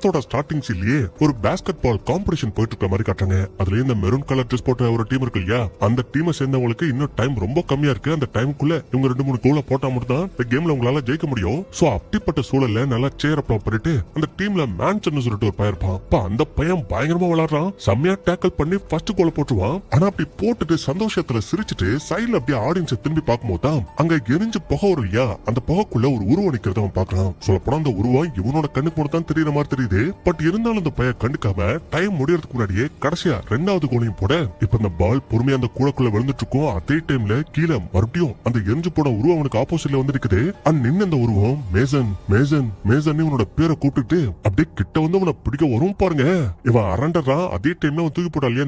படத்தோட ஸ்டார்டிங் சீன்லயே ஒரு பாஸ்கெட் பால் காம்படிஷன் போயிட்டு இருக்க மாதிரி காட்டுறாங்க. அதுல இந்த மெரூன் கலர் ட்ரெஸ் போட்ட ஒரு டீம் இருக்கு இல்லையா, அந்த டீமை சேர்ந்தவங்களுக்கு இன்னும் டைம் ரொம்ப கம்மியா இருக்கு. அந்த டைமுக்குள்ள இவங்க 2-3 கோல போட்டா மட்டும் தான் இந்த கேம்ல உங்களால ஜெயிக்க முடியும். சோ அப்படிப்பட்ட சூழல்ல நல்லா சேர் அப்ளை பண்ணிட்டு அந்த டீம்ல மேன்சன் சொல்லிட்டு ஒரு பையன் இருப்பான். அப்ப அந்த பையன் பயங்கரமா விளையாடுறான், செம்மையா டேக்கிள் பண்ணி ஃபர்ஸ்ட் கோல போட்டுருவான். ஆனா அப்படி போட்டுட்டு சந்தோஷத்துல சிரிச்சுட்டு சைடுல அப்படியே ஆடியன்ஸ் திரும்பி பார்க்கும்போது தான் அங்க எரிஞ்சு புகை வரும் இல்லையா, அந்த புகைக்குள்ள ஒரு உருவம் நிக்கிறத அவன் பாக்குறான். சொல்ல போனா அந்த உருவம் இவனோட கண்ணுக்கு மட்டும் தான் தெரியற மாதிரி தெரியுது. பட் இருந்தாலும் அந்த பையன் கண்டுக்காம டைம் முடியறதுக்கு முன்னாடியே கடைசியா 2வது கோலையும் போட இப்ப அந்த பால் பொறுமையா அந்த கூடக்குள்ள விழுந்துட்டு இருக்கும். அதே டைம்ல கீழே மறுபடியும் அந்த எரிஞ்சு போன உருவம் அவனுக்கு ஆப்போசிட்ல வந்து இருக்குது. நின்னு அந்த உருவம் மேசன் மேசன் மேசன் இவனோட பேரை கூப்பிட்டு அப்படியே கிட்ட வந்து அவனை பிடிக்க வரும் பாருங்க. இவன் அரண்டறான். அதே டைம்ல அவன் தூக்கி போட்டா இல்லையா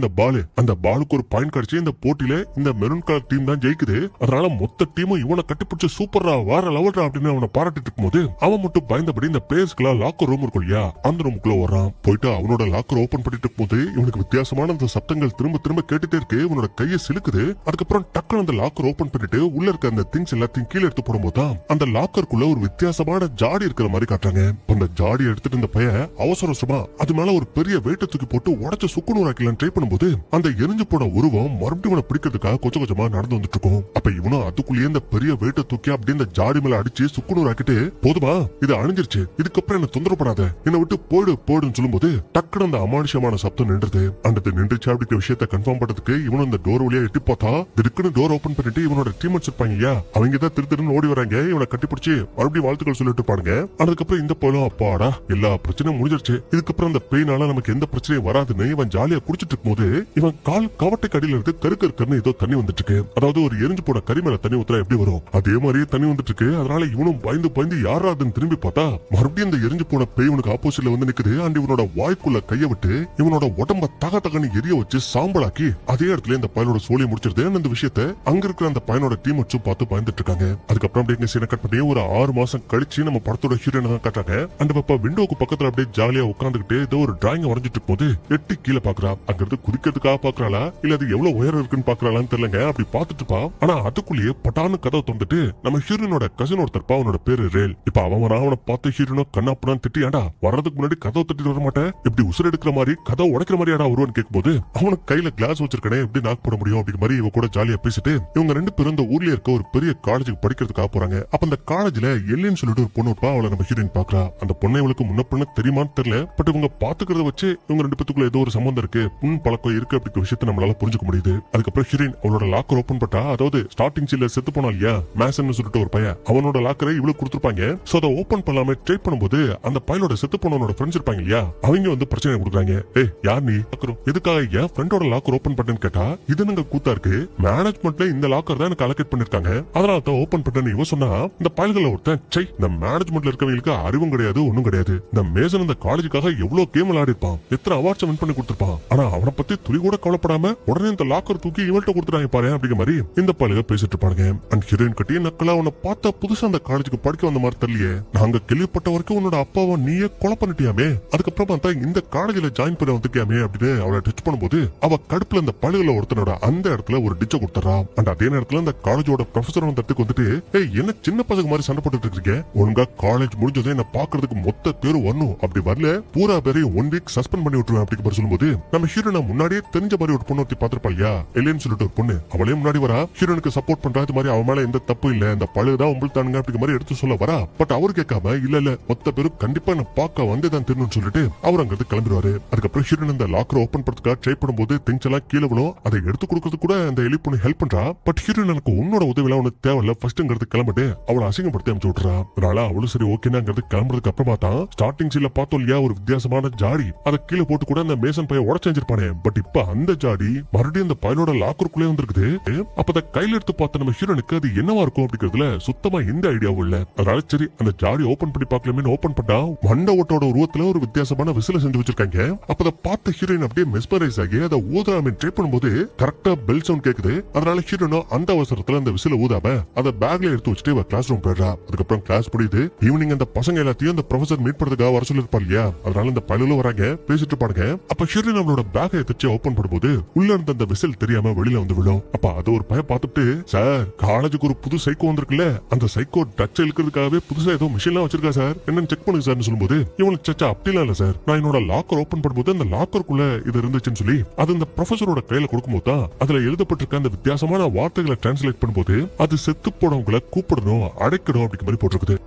அந்த பாலுக்கு ஒரு பாயிண்ட் கிடைச்சு இந்த போட்டியில இந்த மெரூன் கலர் டீம் தான் ஜெயிக்குது. அதனால மொத்த டீமும் இவனை கட்டிப்பிடிச்சு சூப்பரா வேற லெவல்ரா அப்படின்னு அவனை பாராட்டிட்டு இருக்கும்போது அவன் மட்டும் பயந்தபடி இந்த பிளேயர்ஸ்க்குலாம் லாக்கர் ரூம் இருக்கும் இல்லையா, அந்த ரூமுக்குள்ள வரான். போயிட்டு அவனோட லாக்கர் ஓபன் பண்ணிட்டு இருக்கும்போது இவனுக்கு வித்தியாசமான அந்த சத்தங்கள் திரும்ப திரும்ப கேட்டுட்டே இருக்கு. இவனோட கையை சிலுக்குது. அதுக்கப்புறம் டக்குனு அந்த லாக்கர் ஓபன் பண்ணிட்டு உள்ள இருக்க அந்த திங்ஸ் எல்லாத்தையும் கீழே எடுத்து போடும்போது அந்த லாக்கருக்குள்ள ஒரு வித்தியாசமான ஜாடி இருக்கிற மாதிரி காட்டுறாங்க. அந்த ஜாடி எடுத்துட்டு இந்த பையன் அவசர அவசரமா அது மேல ஒரு பெரிய வெயிட்ட தூக்கி போட்டு உடச்சு சுக்குநூறாக்கலாம் ட்ரை பண்ணும்போது அந்த எரிஞ்சு போன உருவம் மறுபடியும் இவனை பிடிக்கிறதுக்காக கொஞ்சம் கொஞ்சமா நடந்து வந்துட்டு இருக்கும். அப்ப இவனும் அதுக்குள்ளேயே இந்த பெரிய வெயிட்ட தூக்கி அப்படியே இந்த ஜாடி மேல அடிச்சு சுக்குநூறாக்கிட்டு போதுமா இது அணிஞ்சிருச்சு, இதுக்கப்புறம் என்ன தொந்தரவு பண்ணாத, என்னை விட்டு போயிடு போயிடுன்னு சொல்லும்போது டக்குனு அந்த அமானுஷமான சப்தம் நின்றுது. அந்த நின்றுச்சு அப்படிங்கிற விஷயத்த கன்ஃபார்ம் பண்றதுக்கு இவனும் இந்த டோர் வழியா எட்டி பார்த்தா திடுக்குன்னு டோர் ஓபன் பண்ணிட்டு இவனோட டீம்மேட்ஸ் இருப்பாங்க இல்லையா, அவங்க தான் திரு ஓடி வராங்க. இவனை கட்டிப்பிடிச்சு மறுபடியும் வாழ்த்துக்கள் சொல்லிட்டு இருப்பாங்க. அதுக்கப்புறம் இந்த போலும் அப்பாடா எல்லா பிரச்சனையும் முடிஞ்சிருச்சு, இதுக்கப்புறம் அந்த பெயினால நமக்கு எந்த பிரச்சனையும் வராதுன்னு இவன் ஜாலியா குடிச்சிட்டு இருக்கும்போது இவன் கால் கவட்டை கடியில இருந்து கருக்கருக்குன்னு ஏதோ தண்ணி வந்துட்டு இருக்கு. அதாவது ஒரு எரிஞ்சு போன கறி மேல தண்ணி ஊத்துறா எப்படி வரும் அதே மாதிரியே தண்ணி வந்துட்டு இருக்கு. அதனால இவனும் பயந்து பயந்து யாராதுன்னு திரும்பி பார்த்தா மறுபடியும் இந்த எரிஞ்சு போன பேய் இவனுக்கு ஆப்போசிட்ல வந்து நிக்குது. அண்ட் இவனோட வாய்க்குள்ள கைய விட்டு இவனோட உடம்ப தக தகன்னு எரிய வச்சு சாம்பலாக்கி அதே இடத்துல இந்த பையனோட சோழியை முடிச்சிருது. அந்த விஷயத்த அங்க இருக்கிற அந்த பையனோட டீம் வச்சு பார்த்து பயந்துட்டு இருக்காங்க. அதுக்கப்புறம் அப்படியே சீனை கட் பண்ணி ஒரு 6 மாசம் கழிச்சு நம்ம படத்தோட ஹீரோயினை தான் காட்டுறாங்க. அந்த பாப்பா விண்டோக்கு பக்கத்துல அப்படியே ஜாலியா உட்காந்துக்கிட்டு ஏதோ ஒரு டிராயிங் வரைஞ்சிட்டு இருக்கும்போது எட்டி கீழே பாக்குறா. அங்கிருந்து குதிக்கிறதுக்காக பாக்குறாளா இல்ல அது எவ்வளவு உயரம் இருக்குன்னு பாக்குறாளான்னு தெரியலங்க. அப்படி பாத்துட்டு இருப்பா. ஆனா அதுக்குள்ளேயே பட்டான்னு கதவை தொண்டுட்டு நம்ம ஹீரோனோட கசின் ஒருத்தர் அவனோட பேரு ரேல். இப்ப அவனை பார்த்து ஹீரோனோ கண்ணாப்படான்னு திட்டியாண்டா வர்றதுக்கு முன்னாடி கதவை தட்டிட்டு வர மாட்டேன், இப்படி உசுர எடுக்கிற மாதிரி கதவை உடைக்கிற மாதிரி யாரா வருவான்னு கேட்கும்போது அவனுக்கு கையில கிளாஸ் வச்சிருக்கனே எப்படி நாக் போட முடியும் அப்படிங்கிற மாதிரி இவ கூட ஜாலியா பேசிட்டு இவங்க 2 பேரும் இந்த ஊர்ல இருக்க ஒரு பெரிய காலேஜுக்கு படிக்கிறதுக்காக போறாங்க. அப்ப அந்த காலேஜ்ல எல்லின்னு சொல்லிட்டு ஒரு பொண்ணு இருப்பா. அவளை நம்ம ஹீரோயின் பாக்குறா. அந்த பொண்ணை இவளுக்கு முன்ன பண்ண தெரியுமான்னு தெரியல. பட் இவங்க பாத்துக்கிறத வச்சு இவங்க 2 பேத்துக்குள்ள ஏதோ ஒரு சம்பந்தம் இருக்கு, பழக்கம் இருக்கு அப்படிங்கிற விஷயத்த நம்மளால புரிஞ்சுக்க முடியுது. அதுக்கப்புறம் ஹீரோயின் அவளோட லாக்கர் ஓபன் பண்ணா, அதாவது ஸ்டார்டிங் சீன்ல செத்து போனா இல்லையா மேசன் சொல்லிட்டு ஒரு பையன், அவனோட லாக்கரை இவளுக்கு கொடுத்துருப்பாங்க. சோ அதை ஓபன் பண்ணாம ட்ரை பண்ணும்போது அந்த பையனோட செத்து போனவனோட ஃப்ரெண்ட்ஸ் இருப்பாங்க இல்லையா, அவங்க வந்து பிரச்சனை கொடுக்குறாங்க. ஏய் யார் நீ, எதுக்காக என் ஃப்ரெண்டோட லாக்கர் ஓபன் பண்ணேன்னு கேட்டா இது நாங்க கூத்தா இருக்கு, மேனேஜ்மெண்ட்ல இந்த லாக்கர் தான் எனக்கு அலோகேட் பண்ணிருக்காங்க, அதனால தான் ஓபன் பண்ணேன்னு இவன் சொன்னா இந்த பயல்களை ஒருத்தன் சை இந்த மேனேஜ்மெண்ட்ல இருக்கவங்களுக்கு அறிவும் கிடையாது ஒண்ணும் கிடையாது, இந்த மேசன் இந்த காலேஜுக்காக எவ்வளவு கேம் விளையாடி இருப்பான், எத்தனை அவார்ட்ஸ் வின் பண்ணி கொடுத்திருப்பான், ஆனா அவனை பத்தி துளி கூட கவலைப்படாம உடனே இந்த லாக்கர் தூக்கி இவன்ட்ட கொடுத்துட்டாங்க பாரு அப்படிங்கிற மாதிரி இந்த பயலுக பேசிட்டு இருப்பாங்க. அண்ட் ஹீரோயின் கட்டி நக்கலா அவனை பார்த்தா புதுசா அந்த காலேஜுக்கு படிக்க வந்த மாதிரி தெரியலையே, நாங்க கேள்விப்பட்ட வரைக்கும் உன்னோட அப்பாவை நீயே கொலை பண்ணிட்டியாமே, அதுக்கப்புறமா தான் இந்த காலேஜ்ல ஜாயின் பண்ண வந்துட்டியாமே அப்படின்னு அவளை டச் பண்ணும்போது அவ கடுப்புல இந்த பழுகுல ஒருத்தனோட அந்த இடத்துல ஒரு டிச்ச கொடுத்துறா. அண்ட் அதே நேரத்துல அந்த காலேஜோட ப்ரொஃபசர் வந்து வந்துட்டு ஏய் என்ன சின்ன பசங்க மாதிரி சண்டை போட்டுட்டு இருக்கீங்க, ஒழுங்கா காலேஜ் முடிஞ்சதே என்ன பாக்குறதுக்கு மொத்த பேரும் வரணும், அப்படி வரல பூரா பேரையும் 1 வீக் சஸ்பெண்ட் பண்ணி விட்டுருவேன் அப்படிங்கிற சொல்லும்போது நம்ம ஹீரோனை முன்னாடியே தெரிஞ்ச மாதிரி ஒரு பொண்ணு ஒருத்தி பாத்திருப்பா இல்லையா எல்லைன்னு சொல்லிட்டு ஒரு பொண்ணு, அவளே முன்னாடி வரா. ஹீரோனுக்கு சப்போர்ட் பண்றா. இது மாதிரி அவன் மேல எந்த தப்பு இல்ல, இந்த பழுதான் உங்களுக்கு தானுங்க அப்படிங்கிற மாதிரி எடுத்து சொல்ல வரா. பட் அவரு கேட்காம இல்ல மொத்த பேரும் கண்டிப்பா என்ன பார்க்க வந்துதான் திருன்னு சொல்லிட்டு அவர் அங்கிருந்து கிளம்பிடுவாரு. அதுக்கப்புறம் ஹீரோன் இந்த லாக்கர் ஓபன் பண்றதுக்காக ட்ரை பண்ணும்போது திங்ஸ் எல்லாம் கீழே விழும். அதை எடுத்து கொடுக்கறது கூட அந்த எலி பொண்ணு ஹெல்ப் பண்றா. பட் ஹீரோன் எனக்கு உன்னோட உதவி எல்லாம் உனக்கு தேவையில்ல, ஃபர்ஸ்ட்ங்கிறது கிளம்பிட்டு அவளை அசிங்கப்படுத்தி அனுப்பிச்சு விட்டுறா. அதனால அவளும் சரி ஓகேனாங்கிறது கிளம்புறதுக்கு அப்புறமா தான் ஸ்டார்டிங் சீன்ல பார்த்தோம் இல்லையா ஒரு வித்தியாசமான ஜாடி, அதை கீழே போட்டு கூட அந்த மேசன் பைய உடச்சிருப்பானே, பட் இப்ப அந்த ஜாடி மறுபடியும் அந்த பையனோட லாக்கருக்குள்ளே வந்திருக்குது. அப்ப கையில எடுத்து பார்த்த நம்ம ஹீரோனுக்கு அது என்னவா இருக்கும் அப்படிங்கிறதுல சுத்தமா எந்த ஐடியாவும் இல்ல. அதனால சரி அந்த ஜாடி ஓபன் பண்ணி பார்க்கலாமே ஓபன் பண்ணா மண்ட ஓட்டோட உருவத்துல ஒரு வித்தியாசமான விசில செஞ்சு வச்சிருக்காங்க. அப்ப அதை பார்த்த ஹீரோயின் அப்படியே மெஸ்மரைஸ் ஆகி அதை ஊதாம ட்ரை பண்ணும்போது கரெக்டா பெல் சவுண்ட் கேக்குது. அதனால ஹீரோனோ அந்த அவசரத்துல அந்த விசில ஊதாம அதை பேக்ல எடுத்து வச்சுட்டு கிளாஸ் ரூம் போயிடுறா. அதுக்கப்புறம் கிளாஸ் முடியுது. ஈவினிங் அந்த பசங்க எல்லாத்தையும் அந்த ப்ரொஃபசர் மீட் பண்றதுக்காக வர சொல்லிருப்பா இல்லையா, அதனால இந்த பையலும் வராங்க பேசிட்டு இருப்பாங்க. அப்ப ஹீரோயின் அவளோட பேக்கை எடுத்து ஓபன் பண்ணும்போது உள்ள இருந்த அந்த விசில் தெரியாம வெளியில வந்து விடும். அப்ப அது ஒரு பையன் பார்த்துட்டு சார் காலேஜுக்கு ஒரு புது சைக்கோ வந்திருக்குல்ல, அந்த சைக்கோ டச் இழுக்கிறதுக்காகவே புதுசா ஏதோ மிஷின்லாம் வச்சிருக்கா சார், என்னன்னு செக் பண்ணுங்க சார்னு சொல்லும்போது இவனுக்கு சச்சா அப்படிலாம் இல்ல சார், நான் என்னோட லாக்கர் ஓபன் பண்ணும்போது அந்த லாக்கருக்குள்ள இது இருந்துச்சுன்னு சொல்லி அது இந்த ப்ரொஃபஸரோட கையில கொடுக்கும்போது தான் அதுல எழுதப்பட்டிருக்க அந்த வித்தியாசமான வார்த்தைகளை டிரான்ஸ்லேட் பண்ணும்போது அது செத்து போனவங்களை கூப்பிடணும், அடைக்கணும் அப்படிங்கிற மாதிரி போட்டிருக்குது.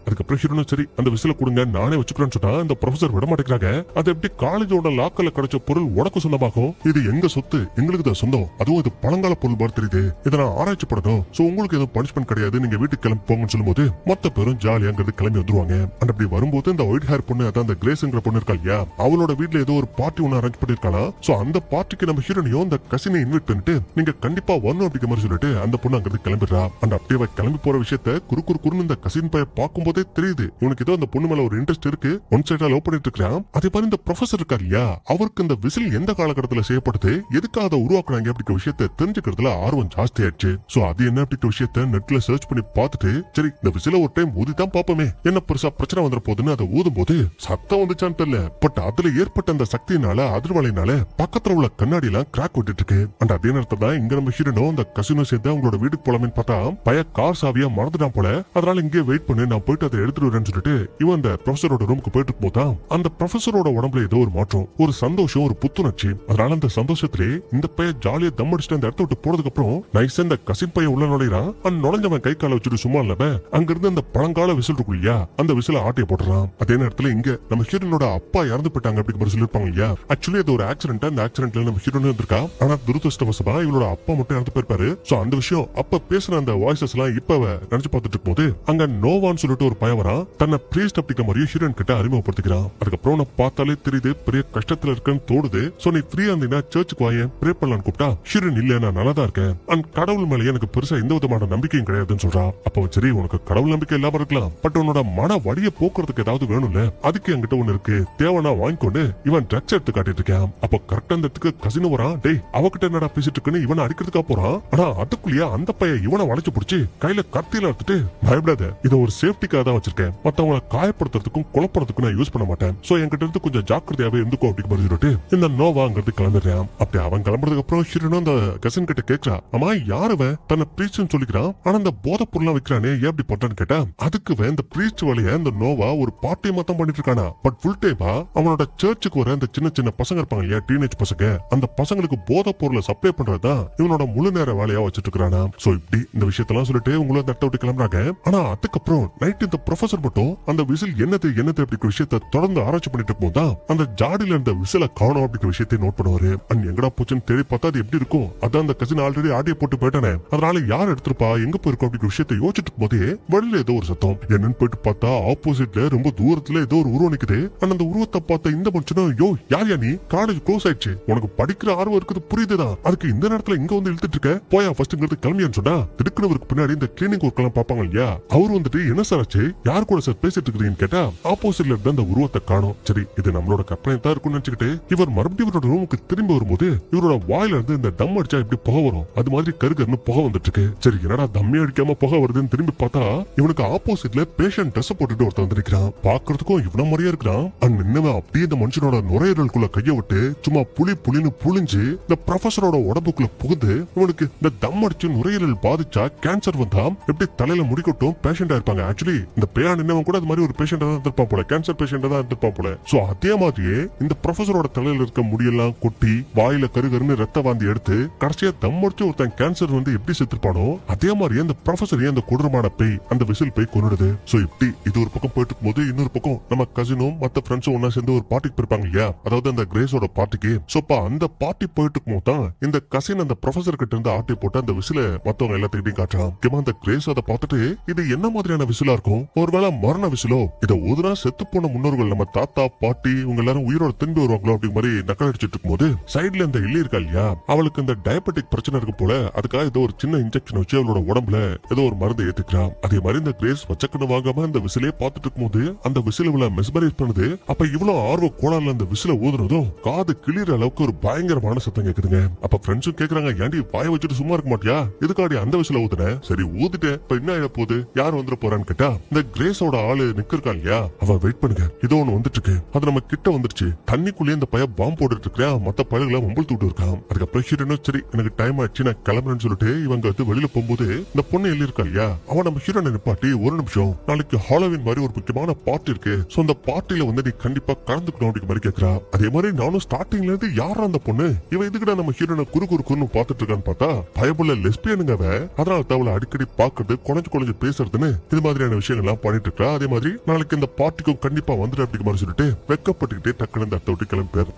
அதுக்கப்புறம் ஹீரோனும் சரி அந்த விசில கொடுங்க நானே வச்சுக்கிறேன்னு சொன்னா அந்த ப்ரொஃபசர் விட மாட்டேங்கிறாங்க. அது எப்படி காலேஜோட லாக்கர்ல கிடைச்ச பொருள் உனக்கு சொந்தமாகும், இது எங்க சொத்து, எங்களுக்கு தான் சொந்தம், அதுவும் இது பழங்கால பொருள் மாதிரி தெரியுது, இதை நான் ஆராய்ச்சி பண்ணணும், சோ உங்களுக்கு எதுவும் பனிஷ்மெண்ட் கிடையாது, நீங்க வீட்டுக்கு கிளம்பி போங்கன்னு சொல்லும்போது மொத்த பேரும் ஜாலியாங்கிறது கிளம்பி வந்துருவாங்க. அண்ட் அப்படி வரும்போது இந்த ஒயிட் ஹேர் பொண்ணு, அதான் அந்த கிரேஸ்ங்கிற பொண்ணு இருக்கா இல்லையா, அவளோட வீட்டுல ஏதோ ஒரு பார்ட்டி ஒன்னு அரேஞ்ச் பண்ணிருக்காளா. சோ அந்த பார்ட்டிக்கு நம்ம ஹீரோனையும் இந்த கசினை இன்வைட் பண்ணிட்டு நீங்க கண்டிப்பா வரணும் அப்படிங்கிற மாதிரி சொல்லிட்டு அந்த பொண்ணு அங்கிருந்து கிளம்பிடுறா. அண்ட் அப்படியே கிளம்பி போற விஷயத்த குறுன்னு இந்த கசின் பையன் பார்க்கும்போதே தெரியுது இவனுக்கு ஏதோ அந்த பொண்ணு மேல ஒரு இன்ட்ரெஸ்ட் இருக்கு, ஒன் சைடா லவ் பண்ணிட்டு இருக்கான். அதே மாதிரி இந்த ப்ரொஃபசர் இருக்காரு இல்லையா, அவருக்கு இந்த விசில் எந்த காலகட்டத்தில் செய்யப்படுது, எதுக்காக அதை உருவாக்குறாங்க அப்படிங்கிற விஷயத்த தெரிஞ்சுக்கிறதுல ஆர்வம் ஜாஸ்தி ஆயிடுச்சு. சோ அது என்ன அப்படிங்கிற விஷயத்த நெட்ல சர்ச் பண்ணி பார்த்துட்டு சரி இந்த விசில ஒரு டைம் ஊதிதான் பாப்போமே, என்ன பெருசா பிரச்சனை வந்துற போதுன்னு அதை ஊதும் போது சத்தம் வந்துச்சான்னு தெரியல, பட் அதுல ஏற்பட்ட அந்த சக்தியினால அதிர்வலையினால பக்கத்துல உள்ள கண்ணாடி எல்லாம் கிராக் விட்டுட்டு இருக்கு. அண்ட் அதே நேரத்துல தான் இங்க நம்ம ஹீரோனோ அந்த கசினோ சேர்ந்து அவங்களோட வீட்டுக்கு போலாமே பார்த்தா பைய கார் சாவியா மறந்துட்டான் போல, அதனால இங்கே வெயிட் பண்ணி நான் போயிட்டு அதை எடுத்துட்டு வரேன்னு சொல்லிட்டு இவன் அந்த ப்ரொஃபசரோட ரூமுக்கு போயிட்டு போதான் அந்த ப்ரொஃபசரோட உடம்புல ஏதோ ஒரு மாற்றம், ஒரு சந்தோஷம், ஒரு புத்துணர்ச்சி. அதனால அந்த சந்தோஷத்திலே இந்த பையன் ஜாலியா தம் அடிச்சுட்டு அந்த இடத்த விட்டு போனதுக்கு அப்புறம் நைஸ் இந்த கசின் பையன் உள்ள நுழைறான். அந்த நுழைஞ்சவன் கை கால வச்சுட்டு சும்மா இல்ல அங்க இருந்து அந்த பழங்கால விசில் இருக்கு இல்லையா, அந்த விசில ஆட்டிய போடுறான். அதே நேரத்துல இங்க நம்ம ஹீரோனோட அப்பா இறந்து போயிட்டாங்க அப்படிங்கிற சொல்லிருப்பாங்க இல்லையா, ஆக்சுவலி அது ஒரு ஆக்சிடென்ட், அந்த ஆக்சிடென்ட்ல நம்ம ஹீரோனு இருந்திருக்கா, ஆனா துரதிருஷ்டவசமா இவளோட அப்பா மட்டும் இறந்து போயிருப்பாரு. சோ அந்த விஷயம் அப்ப பேசின அந்த வாய்ஸஸ் எல்லாம் இப்ப நினைச்சு பார்த்துட்டு இருக்கும் போது அங்க நோவான்னு சொல்லிட்டு ஒரு பையன் வரான், தன்னை பிரீஸ்ட் அப்படிங்கிற மாதிரியும் ஹீரோயின் கிட்ட அறிமுகப்படுத்திக்கிறான். அதுக்கப்புறம் நான் பார்த்தாலே தெரியுது பெரிய கஷ்டத்துல இருக்கேன்னு தோடுது, சோ நீ ஃப்ரீயா இருந்தீங்கன்னா சர்ச்சுக்கு வாயேன் ப்ரே பண்ணலான்னு கூப்பிட்டா ஹீரோயின் இல்ல நான் நல்லா தான் இருக்கேன், அண்ட் கடவுள் மேலே எனக்கு பெருசா எந்த விதமான நம்பிக்கையும் கிடையாதுன்னு சொல்றா. அப்ப சரி உனக்கு கடவுள் நம்பிக்கை இல்லாம இருக்கலாம், பட் உன்னோட மன வழியை போக்குறதுக்கு ஏதாவது வேணும்ல, அதுக்கு என்கிட்ட ஒண்ணு இருக்கு, தேவனா வாங்கிக்கொண்டு இவன் ட்ரக்ஸ் எடுத்து காட்டிட்டு இருக்கான். அப்ப கரெக்டா அந்த இடத்துக்கு கசினோ வரான், டேய் அவகிட்ட என்னடா பேசிட்டு இருக்குன்னு இவனை அடிக்கிறதுக்கா போறான். ஆனா அதுக்குள்ளேயே அந்த பையன் இவனை வளைச்சு பிடிச்சி கையில கத்தியில எடுத்துட்டு பயப்படாத இதை ஒரு சேஃப்டிக்காக தான் வச்சிருக்கேன், மத்தவங்களை காயப்படுத்துறதுக்கும் குழப்பறதுக்கும் நான் யூஸ் பண்ண மாட்டேன், சோ என்கிட்ட இருந்து கொஞ்சம் ஜாக்கிரதையாவே இருந்துக்கோ அப்படின்னு சொல்லிட்டு இந்த நோவாங்கிறது கிளம்பிடுறான். அப்படி அவன் கிளம்புறதுக்கு அப்புறம் ஹீரோனும் அந்த கசின் கிட்ட கேட்கறா, அம்மா யாருவன் தன்னை பிரீஸ்ட்னு சொல்லிக்கிறான், ஆனா அந்த போதை பொருளா வைக்கிறானே ஏன் அப்படி பண்றான்னு கேட்டா அதுக்கு இந்த பிரீஸ்ட் வழிய இந்த நோவா ஒரு பார்ட் டைமா தான் பண்ணிட்டு இருக்கானா, பட் ஃபுல் டைமா அவனோட சர்ச்சுக்கு வர அந்த சின்ன சின்ன பசங்க இருப்பாங்க இல்லையா, டீனேஜ் பசங்க, அந்த பசங்களுக்கு போதை பொருளை சப்ளை பண்றதுதான் இவனோட முழு நேர வேலையா வச்சுட்டு இருக்கானா. சோ இப்படி இந்த விஷயத்தெல்லாம் சொல்லிட்டு உங்களை அந்த இடத்த விட்டு கிளம்புறாங்க. ஆனா அதுக்கப்புறம் நைட் இந்த ப்ரொஃபசர் மட்டும் அந்த விசில் என்னது அப்படிங்கிற விஷயத்தை தொடர்ந்து ஆராய்ச்சி பண்ணிட்டு இருக்கும்போதுதான் அந்த ஜாடியில இருந்த விசில காணோம் அப்படிங்கிற விஷயத்தை நோட் பண்ணுவாரு. அண்ட் எங்கடா போச்சுன்னு தேடி பார்த்தா அது எப்படி இருக்கும், அதான் அந்த கசின் ஆல்ரெடி ஆடிய போட்டு போயிட்டானே, அதனால யார் எடுத்திருப்பா எங்க போயிருக்கோம் அப்படிங்கிற விஷயத்தை யோசிச்சுட்டு இருக்கும் போதே வெளியில ஏதோ ஒரு சத்தம், என்னன்னு போயிட்டு பார்த்தா ஆப்போசிட்ல ரொம்ப தூரத்துல ஏதோ ஒரு உருவம் நிக்குது. அந்த உருவத்தை பார்த்த இந்த மனுஷனும் யோ யார் நீ, காலேஜ் க்ளோஸ் ஆயிடுச்சு, உனக்கு படிக்கிற ஆர்வம் இருக்குது புரியுதுதான், அதுக்கு இந்த நேரத்துல இங்க வந்து இழுத்துட்டு இருக்க, போயா ஃபர்ஸ்ட் இங்க கிளம்பியான்னு சொன்னா திடுக்குனவருக்கு பின்னாடி இந்த கிளீனிங் ஒர்க் எல்லாம் பாப்பாங்க இல்லையா, அவர் வந்துட்டு என்ன சார் ஆச்சு, யார் கூட சார் பேசிட்டு இருக்கீங்கன்னு கேட்டா ஆப்போசிட்ல இருந்த அந்த உருவத்தை காணோம். சரி இது நம்மளோட கற்பனை தான் இருக்கும்னு நினைச்சுக்கிட்டு இவர் மறுபடியும் இவரோட ரூமுக்கு திரும்பி வரும்போது இவரோட வாயில இருந்து இந்த தம் அடிச்சா எப்படி புகை வரும் அது மாதிரி கருகருன்னு புகை வந்துட்டு இருக்கு. சரி என்னடா தம்மி அடிக்காம புகை வருதுன்னு திரும்பி பார்த்தா இவனுக்கு ஆப்போசிட்ல பேஷண்ட் ட்ரெஸ் போட்டுட்டு ஒருத்தர் வந்திருக்கான். பாக்குறதுக்கும் இவன மாதிரியா இருக்கிறான். அண்ட் நின்னவன் அப்படியே இந்த மனுஷனோட நுரையீரலுக்குள்ள கைய விட்டு சும்மா புளின்னு புளிஞ்சு இந்த ப்ரொஃபசரோட உடம்புக்குள்ள புகுந்து இவனுக்கு இந்த தம் அடிச்சு நுரையீரல் பாதிச்சா கேன்சர் வந்தா எப்படி தலையில முடிக்கட்டும் பேஷண்டா இருப்பாங்க. ஆக்சுவலி இந்த பேயா நின்னவன் கூட அது மாதிரி ஒரு பேஷண்டா தான் இருந்திருப்பான் போல, கேன்சர் பேஷண்டா தான் இருந்திருப்பான் போல. சோ அதே மாதிரியே இந்த ப்ரொஃபசரோட தலையில இருக்க முடியெல்லாம் கொட்டி வாயில கருகருன்னு ரத்த வாந்தி எடுத்து கடைசியா தம் அடிச்சு ஒருத்தன் கேன்சர் வந்து எப்படி செத்துருப்பானோ அதே மாதிரி அந்த ப்ரொஃபசரையே அந்த கொடூரமான பேய் அந்த விசில் பேய் கொன்னுடுது. சோ இப்படி இது ஒரு பக்கம் போயிட்டு இருக்கும்போது இன்னொரு பக்கம் நம்ம கசினும் மத்த ஃப்ரெண்ட்ஸும் ஒன்னா சேர்ந்து ஒரு பார்ட்டிக்கு போயிருப்பாங்க இல்லையா, அதாவது அந்த கிரேஸோட பார்ட்டிக்கு. சோ அந்த பார்ட்டி போயிட்டு இருக்கும்போது தான் இந்த கசின் அந்த ப்ரொஃபசர் கிட்ட இருந்து ஆட்டி போட்டு அந்த விசில மத்தவங்க எல்லாத்துக்கிட்டையும் காட்டுறான். முக்கியமா அந்த கிரேஸ் அதை பார்த்துட்டு இது என்ன மாதிரியான விசிலா இருக்கும், ஒருவேளை மரண விசிலோ, இதை ஊதுனா செத்து போன முன்னோர்கள் நம்ம தாத்தா பாட்டி இவங்க எல்லாரும் உயிரோட திரும்பி வருவாங்களோ அப்படிங்கிற மாதிரி நக்கல் அடிச்சிட்டு இருக்கும்போது சைட்ல இந்த இல்லி இருக்கா இல்லையா, அவளுக்கு இந்த டயபெட்டிக் பிரச்சனை இருக்கும் போல, அதுக்காக ஏதோ ஒரு சின்ன இன்ஜெக்ஷன் வச்சு அவளோட உடம்புல ஏதோ ஒரு மருந்து ஏத்துக்கிறான். அதே மாதிரி இந்த கிரேஸ் வச்சக்கன்னு வாங்காம அந்த விசிலே பார்த்துட்டு இருக்கும்போது அந்த விசில இவள மெஸ்மரைஸ் பண்ணுது. அப்ப இவ்வளவு ஆர்வ கோளாறுல அந்த விசில ஊதுனதும் காது கிளியற அளவுக்கு ஒரு பயங்கரமான சத்தம் கேக்குதுங்க. அப்ப ஃப்ரெண்ட்ஸும் கேக்குறாங்க, ஏன்டி வாய வச்சுட்டு சும்மா இருக்க மாட்டியா, எதுக்காடி அந்த விசில ஊதுன, சரி ஊதிட்டேன் இப்ப என்ன ஆயிட போகுது, யார் வந்துட போறான்னு கேட்டா இந்த கிரேஸோட ஆளு நிக்கிருக்கா இல்லையா, அவ வெயிட் பண்ணுங்க, ஏதோ ஒண்ணு வந்துட்டு இருக்கு, அது நம்ம கிட்ட வந்துருச்சு, தண்ணிக்குள்ளே இந்த பையன் பாம்பு போட்டுட்டு இருக்கா, மத்த பயல்களை மொம்பல் தூட்டு இருக்கான். அதுக்கப்புறம் ஹீரோனும் சரி எனக்கு டைம் ஆயிடுச்சு நான் கிளம்புறேன்னு சொல்லிட்டு இவங்க வந்து வெளியில போகும்போது இந்த பொண்ணு எழுதி இருக்கா இல்லையா, அவன் நம்ம ஹீரோனை நிப்பாட்டி ஒரு நிமிஷம், நாளைக்கு ஹாலோவின் மாதிரி ஒரு முக்கியமான பார்ட்டி இருக்கு, சோ அந்த பார்ட்டில வந்து நீ கண்டிப்பா கலந்துக்கணும் அப்படிங்கிற மாதிரி கேக்குறா. அதே மாதிரி நானும் ஸ்டார்டிங்ல இருந்து யாரா அந்த பொண்ணு, இவன் எதுக்குடா நம்ம ஹீரோனை குறுன்னு பாத்துட்டு இருக்கான்னு பார்த்தா பயபுள்ள லெஸ்பியனுங்க, அதனால அவளை அடிக்கடி பாக்குறது, குழஞ்சு பேசுறதுன்னு இது மாதிரியான விஷயங்கள் எல்லாம் பண்ணிட்டு இருக்கா. அதே மாதிரி நாளைக்கு இந்த பார்ட்டிக்கும் கண்டிப்பா வந்துடு அப்படிங்கிற மாதிரி சொல்லிட்டு வெக்கப்பட்டுக்கிட்டே டக்குனு இந்த இடத்த விட்டு கிளம்பிப்பாரு.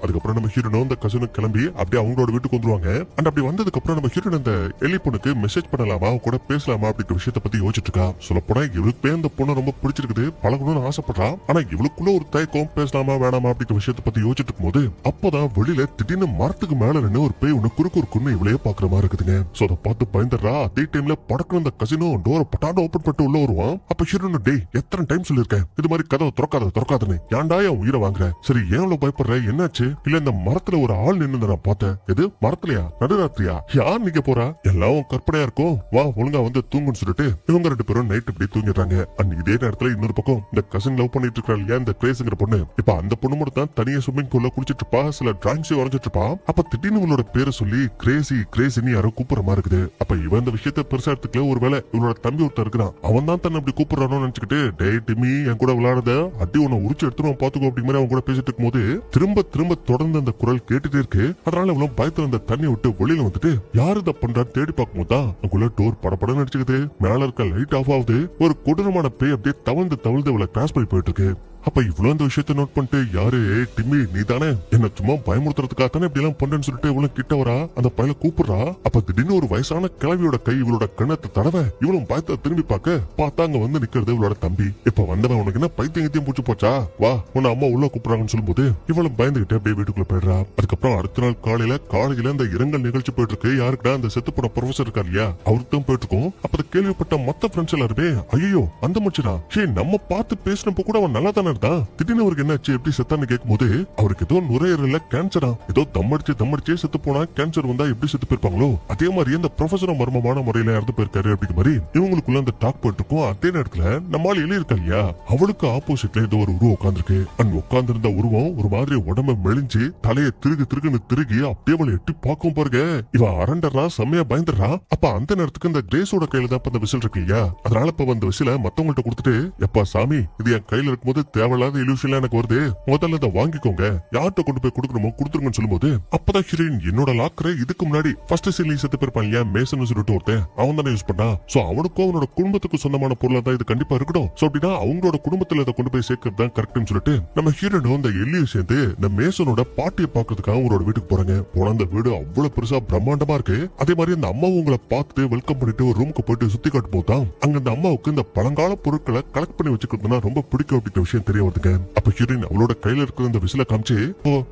அதுக்கப்புறம் நம்ம ஹீரோனும் இந்த கசினும் கிளம்பி அப்படியே அவங்களோட வீட்டுக்கு வந்துருவாங்க. அண்ட் அப்படி வந்ததுக்கு அப்புறம் நம்ம ஹீரோன் அந்த எலி பொண்ணுக்கு மெசேஜ் பண்ணலாமா, கூட பேசலாமா அப்படிங்கிற விஷயத்த பத்தி யோசிச்சுட்டு இருக்கா. சொல்ல போனா இவளுக்கு அந்த பொண்ணு ரொம்ப பிடிச்சிருக்குது, பழகணும்னு ஆசைப்படுறா. ஆனா இவளுக்குள்ள ஒரு தயக்கம், பேசலாமா வேணாமா அப்படிங்கிற விஷயத்த பத்தி யோசிச்சுட்டு இருக்கும்போது அப்பதான் வெளியில திடீர்னு மரத்துக்கு மேல நின்று ஒரு பேய் ஒண்ணு குறுக்குன்னு இவளையே பாக்குற மாதிரி இருக்குதுங்க. சோ அதை பார்த்து பயந்துடுறா. அதே டைம்ல படக்குன்னு அந்த கசினும் டோரை பட்டாண்டு ஓபன் பண்ணிட்டு உள்ள வருவான். அப்ப ஹீரோன் டே எத்தனை டைம் சொல்லிருக்கேன் இது மாதிரி கதவை திறக்காதுன்னு, ஏன்டா என் உயிரை வாங்குற, சரி ஏன் பயப்படுற, என்னாச்சு, இல்ல இந்த மரத்துல ஒரு ஆள் நின்னு நான் பார்த்தேன், எது மரத்துலயா, நடுராத்திரியா, யார் நிக்க போறா, எல்லாம் கற்பனையா இருக்கும், வா ஒழுங்கா வந்து தூங்குன்னு சொல்லிட்டு இவங்க ரெண்டு பேரும் நைட் இப்படி தூங்கிடுறாங்க. அண்ட் இதே நேரத்துல இன்னொரு பக்கம் இந்த கசின் லவ் பண்ணிட்டு இருக்கா இல்லையா இந்த கிரேஸ்ங்கிற பொண்ணு, இப்ப அந்த பொண்ணு மட்டும் தான் தனியா ஸ்விம்மிங் பூல்ல குளிச்சிட்டு இருப்பா, சில டிராயிங்ஸ் வரைஞ்சிட்டு இருப்பா. அப்ப திடீர்னு இவளோட பேரை சொல்லி கிரேசின்னு யாரோ கூப்பிடுற மாதிரி இருக்குது. அப்ப இவன் இந்த விஷயத்த பெருசா எடுத்துக்கல, ஒருவேளை இவனோட தம்பி ஒருத்தர் இருக்கிறான், அவன் தான் தன்னை அப்படி கூப்பிடுறானு நினைச்சுக்கிட்டு டே டிமி என் கூட விளையாடுத அடி உன்னை உரிச்சு எடுத்துருவான் பாத்துக்கோ அப்படிங்கிற மாதிரி அவங்க கூட பேசிட்டு இருக்கும் போது திரும்ப தொடர்ந்து அந்த குரல் கேட்டுட்டே இருக்கு. அதனால இவ்வளவு பயத்துல அந்த தண்ணி விட்டு வெளியில வந்துட்டு யாரு இதை பண்றான்னு தேடி பார்க்கும் போதுதான் அங்குள்ள டோர் படப்படம் நடிச்சுக்குது, மேல இருக்க லைட் ஆஃப் ஆகுது, ஒரு கொடூரமான பேய் அப்படியே தவழ்ந்து இவளை கிராஸ் பண்ணி போயிட்டு இருக்கு. அப்ப இவ்வளவு அந்த விஷயத்த நோட் பண்ணிட்டு யாரு டிம்மி நீ தானே என்ன சும்மா பயமுறுத்துறதுக்காக தானே இப்படி எல்லாம் பண்றேன்னு சொல்லிட்டு இவ்வளவு கிட்ட வரா, அந்த பையல கூப்பிடுறா. அப்ப திடீர்னு ஒரு வயசான கிழவியோட கை இவளோட கண்ணத்தை தடவை இவளும் பயத்தை திரும்பி பார்த்தா அங்க வந்து நிக்கிறது இவளோட தம்பி. இப்ப வந்தவன் உனக்கு என்ன பைத்தியம் பூச்சி போச்சா, வா உன்னை அம்மா உள்ள கூப்பிடுறாங்கன்னு சொல்லும்போது இவளும் பயந்துகிட்டே அப்படியே வீட்டுக்குள்ள போயிடுறா. அதுக்கப்புறம் அடுத்த நாள் காலையில அந்த இரங்கல் நிகழ்ச்சி போயிட்டு இருக்கு. யாருக்குடா அந்த செத்து போன ப்ரொஃபசர் இருக்காரு இல்லையா அவருக்கு தான் போயிட்டு இருக்கும். அப்ப கேள்விப்பட்ட மத்த ஃப்ரெண்ட்ஸ் எல்லாருமே ஐயோ அந்த மனுஷனா, நம்ம பார்த்து பேசினப்ப கூட அவன் நல்லா தானே இருந்தா, திடீர்னு அவருக்கு என்னாச்சு எப்படி செத்தான்னு கேட்கும் போது அவருக்கு ஏதோ நுரையீரல்ல கேன்சரா, ஏதோ தம்மடிச்சே செத்து போனா, கேன்சர் வந்தா எப்படி செத்து போயிருப்பாங்களோ அதே மாதிரி அந்த ப்ரொஃபசரும் மர்மமான முறையில இறந்து போயிருக்காரு அப்படிங்கிற மாதிரி இவங்களுக்குள்ள அந்த டாக் போயிட்டு இருக்கும். அதே நேரத்துல நம்மால எலி இருக்கா இல்லையா அவளுக்கு ஆப்போசிட்ல ஏதோ ஒரு உருவம் உட்கார்ந்துருக்கு. அண்ட் உட்கார்ந்திருந்த உருவம் ஒரு மாதிரி உடம்ப மெலிஞ்சு தலையை திருகி அப்படியே அவளை எட்டி பார்க்கும் பாருங்க. இவ அரண்டறா, செம்மையா பயந்துடுறா. அப்ப அந்த நேரத்துக்கு இந்த கிரேஸோட கையில தான் அந்த விசில் இருக்கு இல்லையா, அதனால இப்ப அந்த விசில மத்தவங்கள்ட்ட கொடுத்துட்டு எப்பா சாமி இது என் கையில இருக்கும்போது தேவையில்லாத இலூஷன்ல எனக்கு வருது, முதல்ல அதை வாங்கிக்கோங்க, யார்கிட்ட கொண்டு போய் கொடுக்கணுமோ கொடுத்துருங்கன்னு சொல்லும்போது அப்பதான் ஹீரோயின் என்னோட லாக்கரை இதுக்கு முன்னாடி ஃபர்ஸ்ட் சீன்ல செத்து போயிருப்பான் இல்லையா மேசன் சொல்லிட்டு ஒருத்தன், அவன் தானே யூஸ் பண்ணா. சோ அவனுக்கும் அவனோட குடும்பத்துக்கு சொந்தமான பொருளா தான் இது கண்டிப்பா இருக்கணும். சோ அப்படின்னா அவங்களோட குடும்பத்துல இதை கொண்டு போய் சேர்க்கறது தான் கரெக்ட்னு சொல்லிட்டு நம்ம ஹீரோனும் இந்த எல்லியும் சேர்ந்து இந்த மேசனோட பாட்டியை பாக்குறதுக்காக அவங்களோட வீட்டுக்கு போறாங்க. போன அந்த வீடு அவ்வளவு பெருசா பிரம்மாண்டமா இருக்கு. அதே மாதிரி அந்த அம்மாவும் உங்களை பார்த்துட்டு வெல்கம் பண்ணிட்டு ஒரு ரூமுக்கு போயிட்டு சுத்தி காட்டும் போதுதான் அங்க அந்த அம்மாவுக்கு இந்த பழங்கால பொருட்களை கலெக்ட் பண்ணி வச்சுக்கிறதுனா ரொம்ப பிடிக்கும் அப்படிங்கிற விஷயம் தெரிய வருதுங்க. அப்ப ஹீரோயின் அவளோட கையில இருக்கிற இந்த விசில காமிச்சு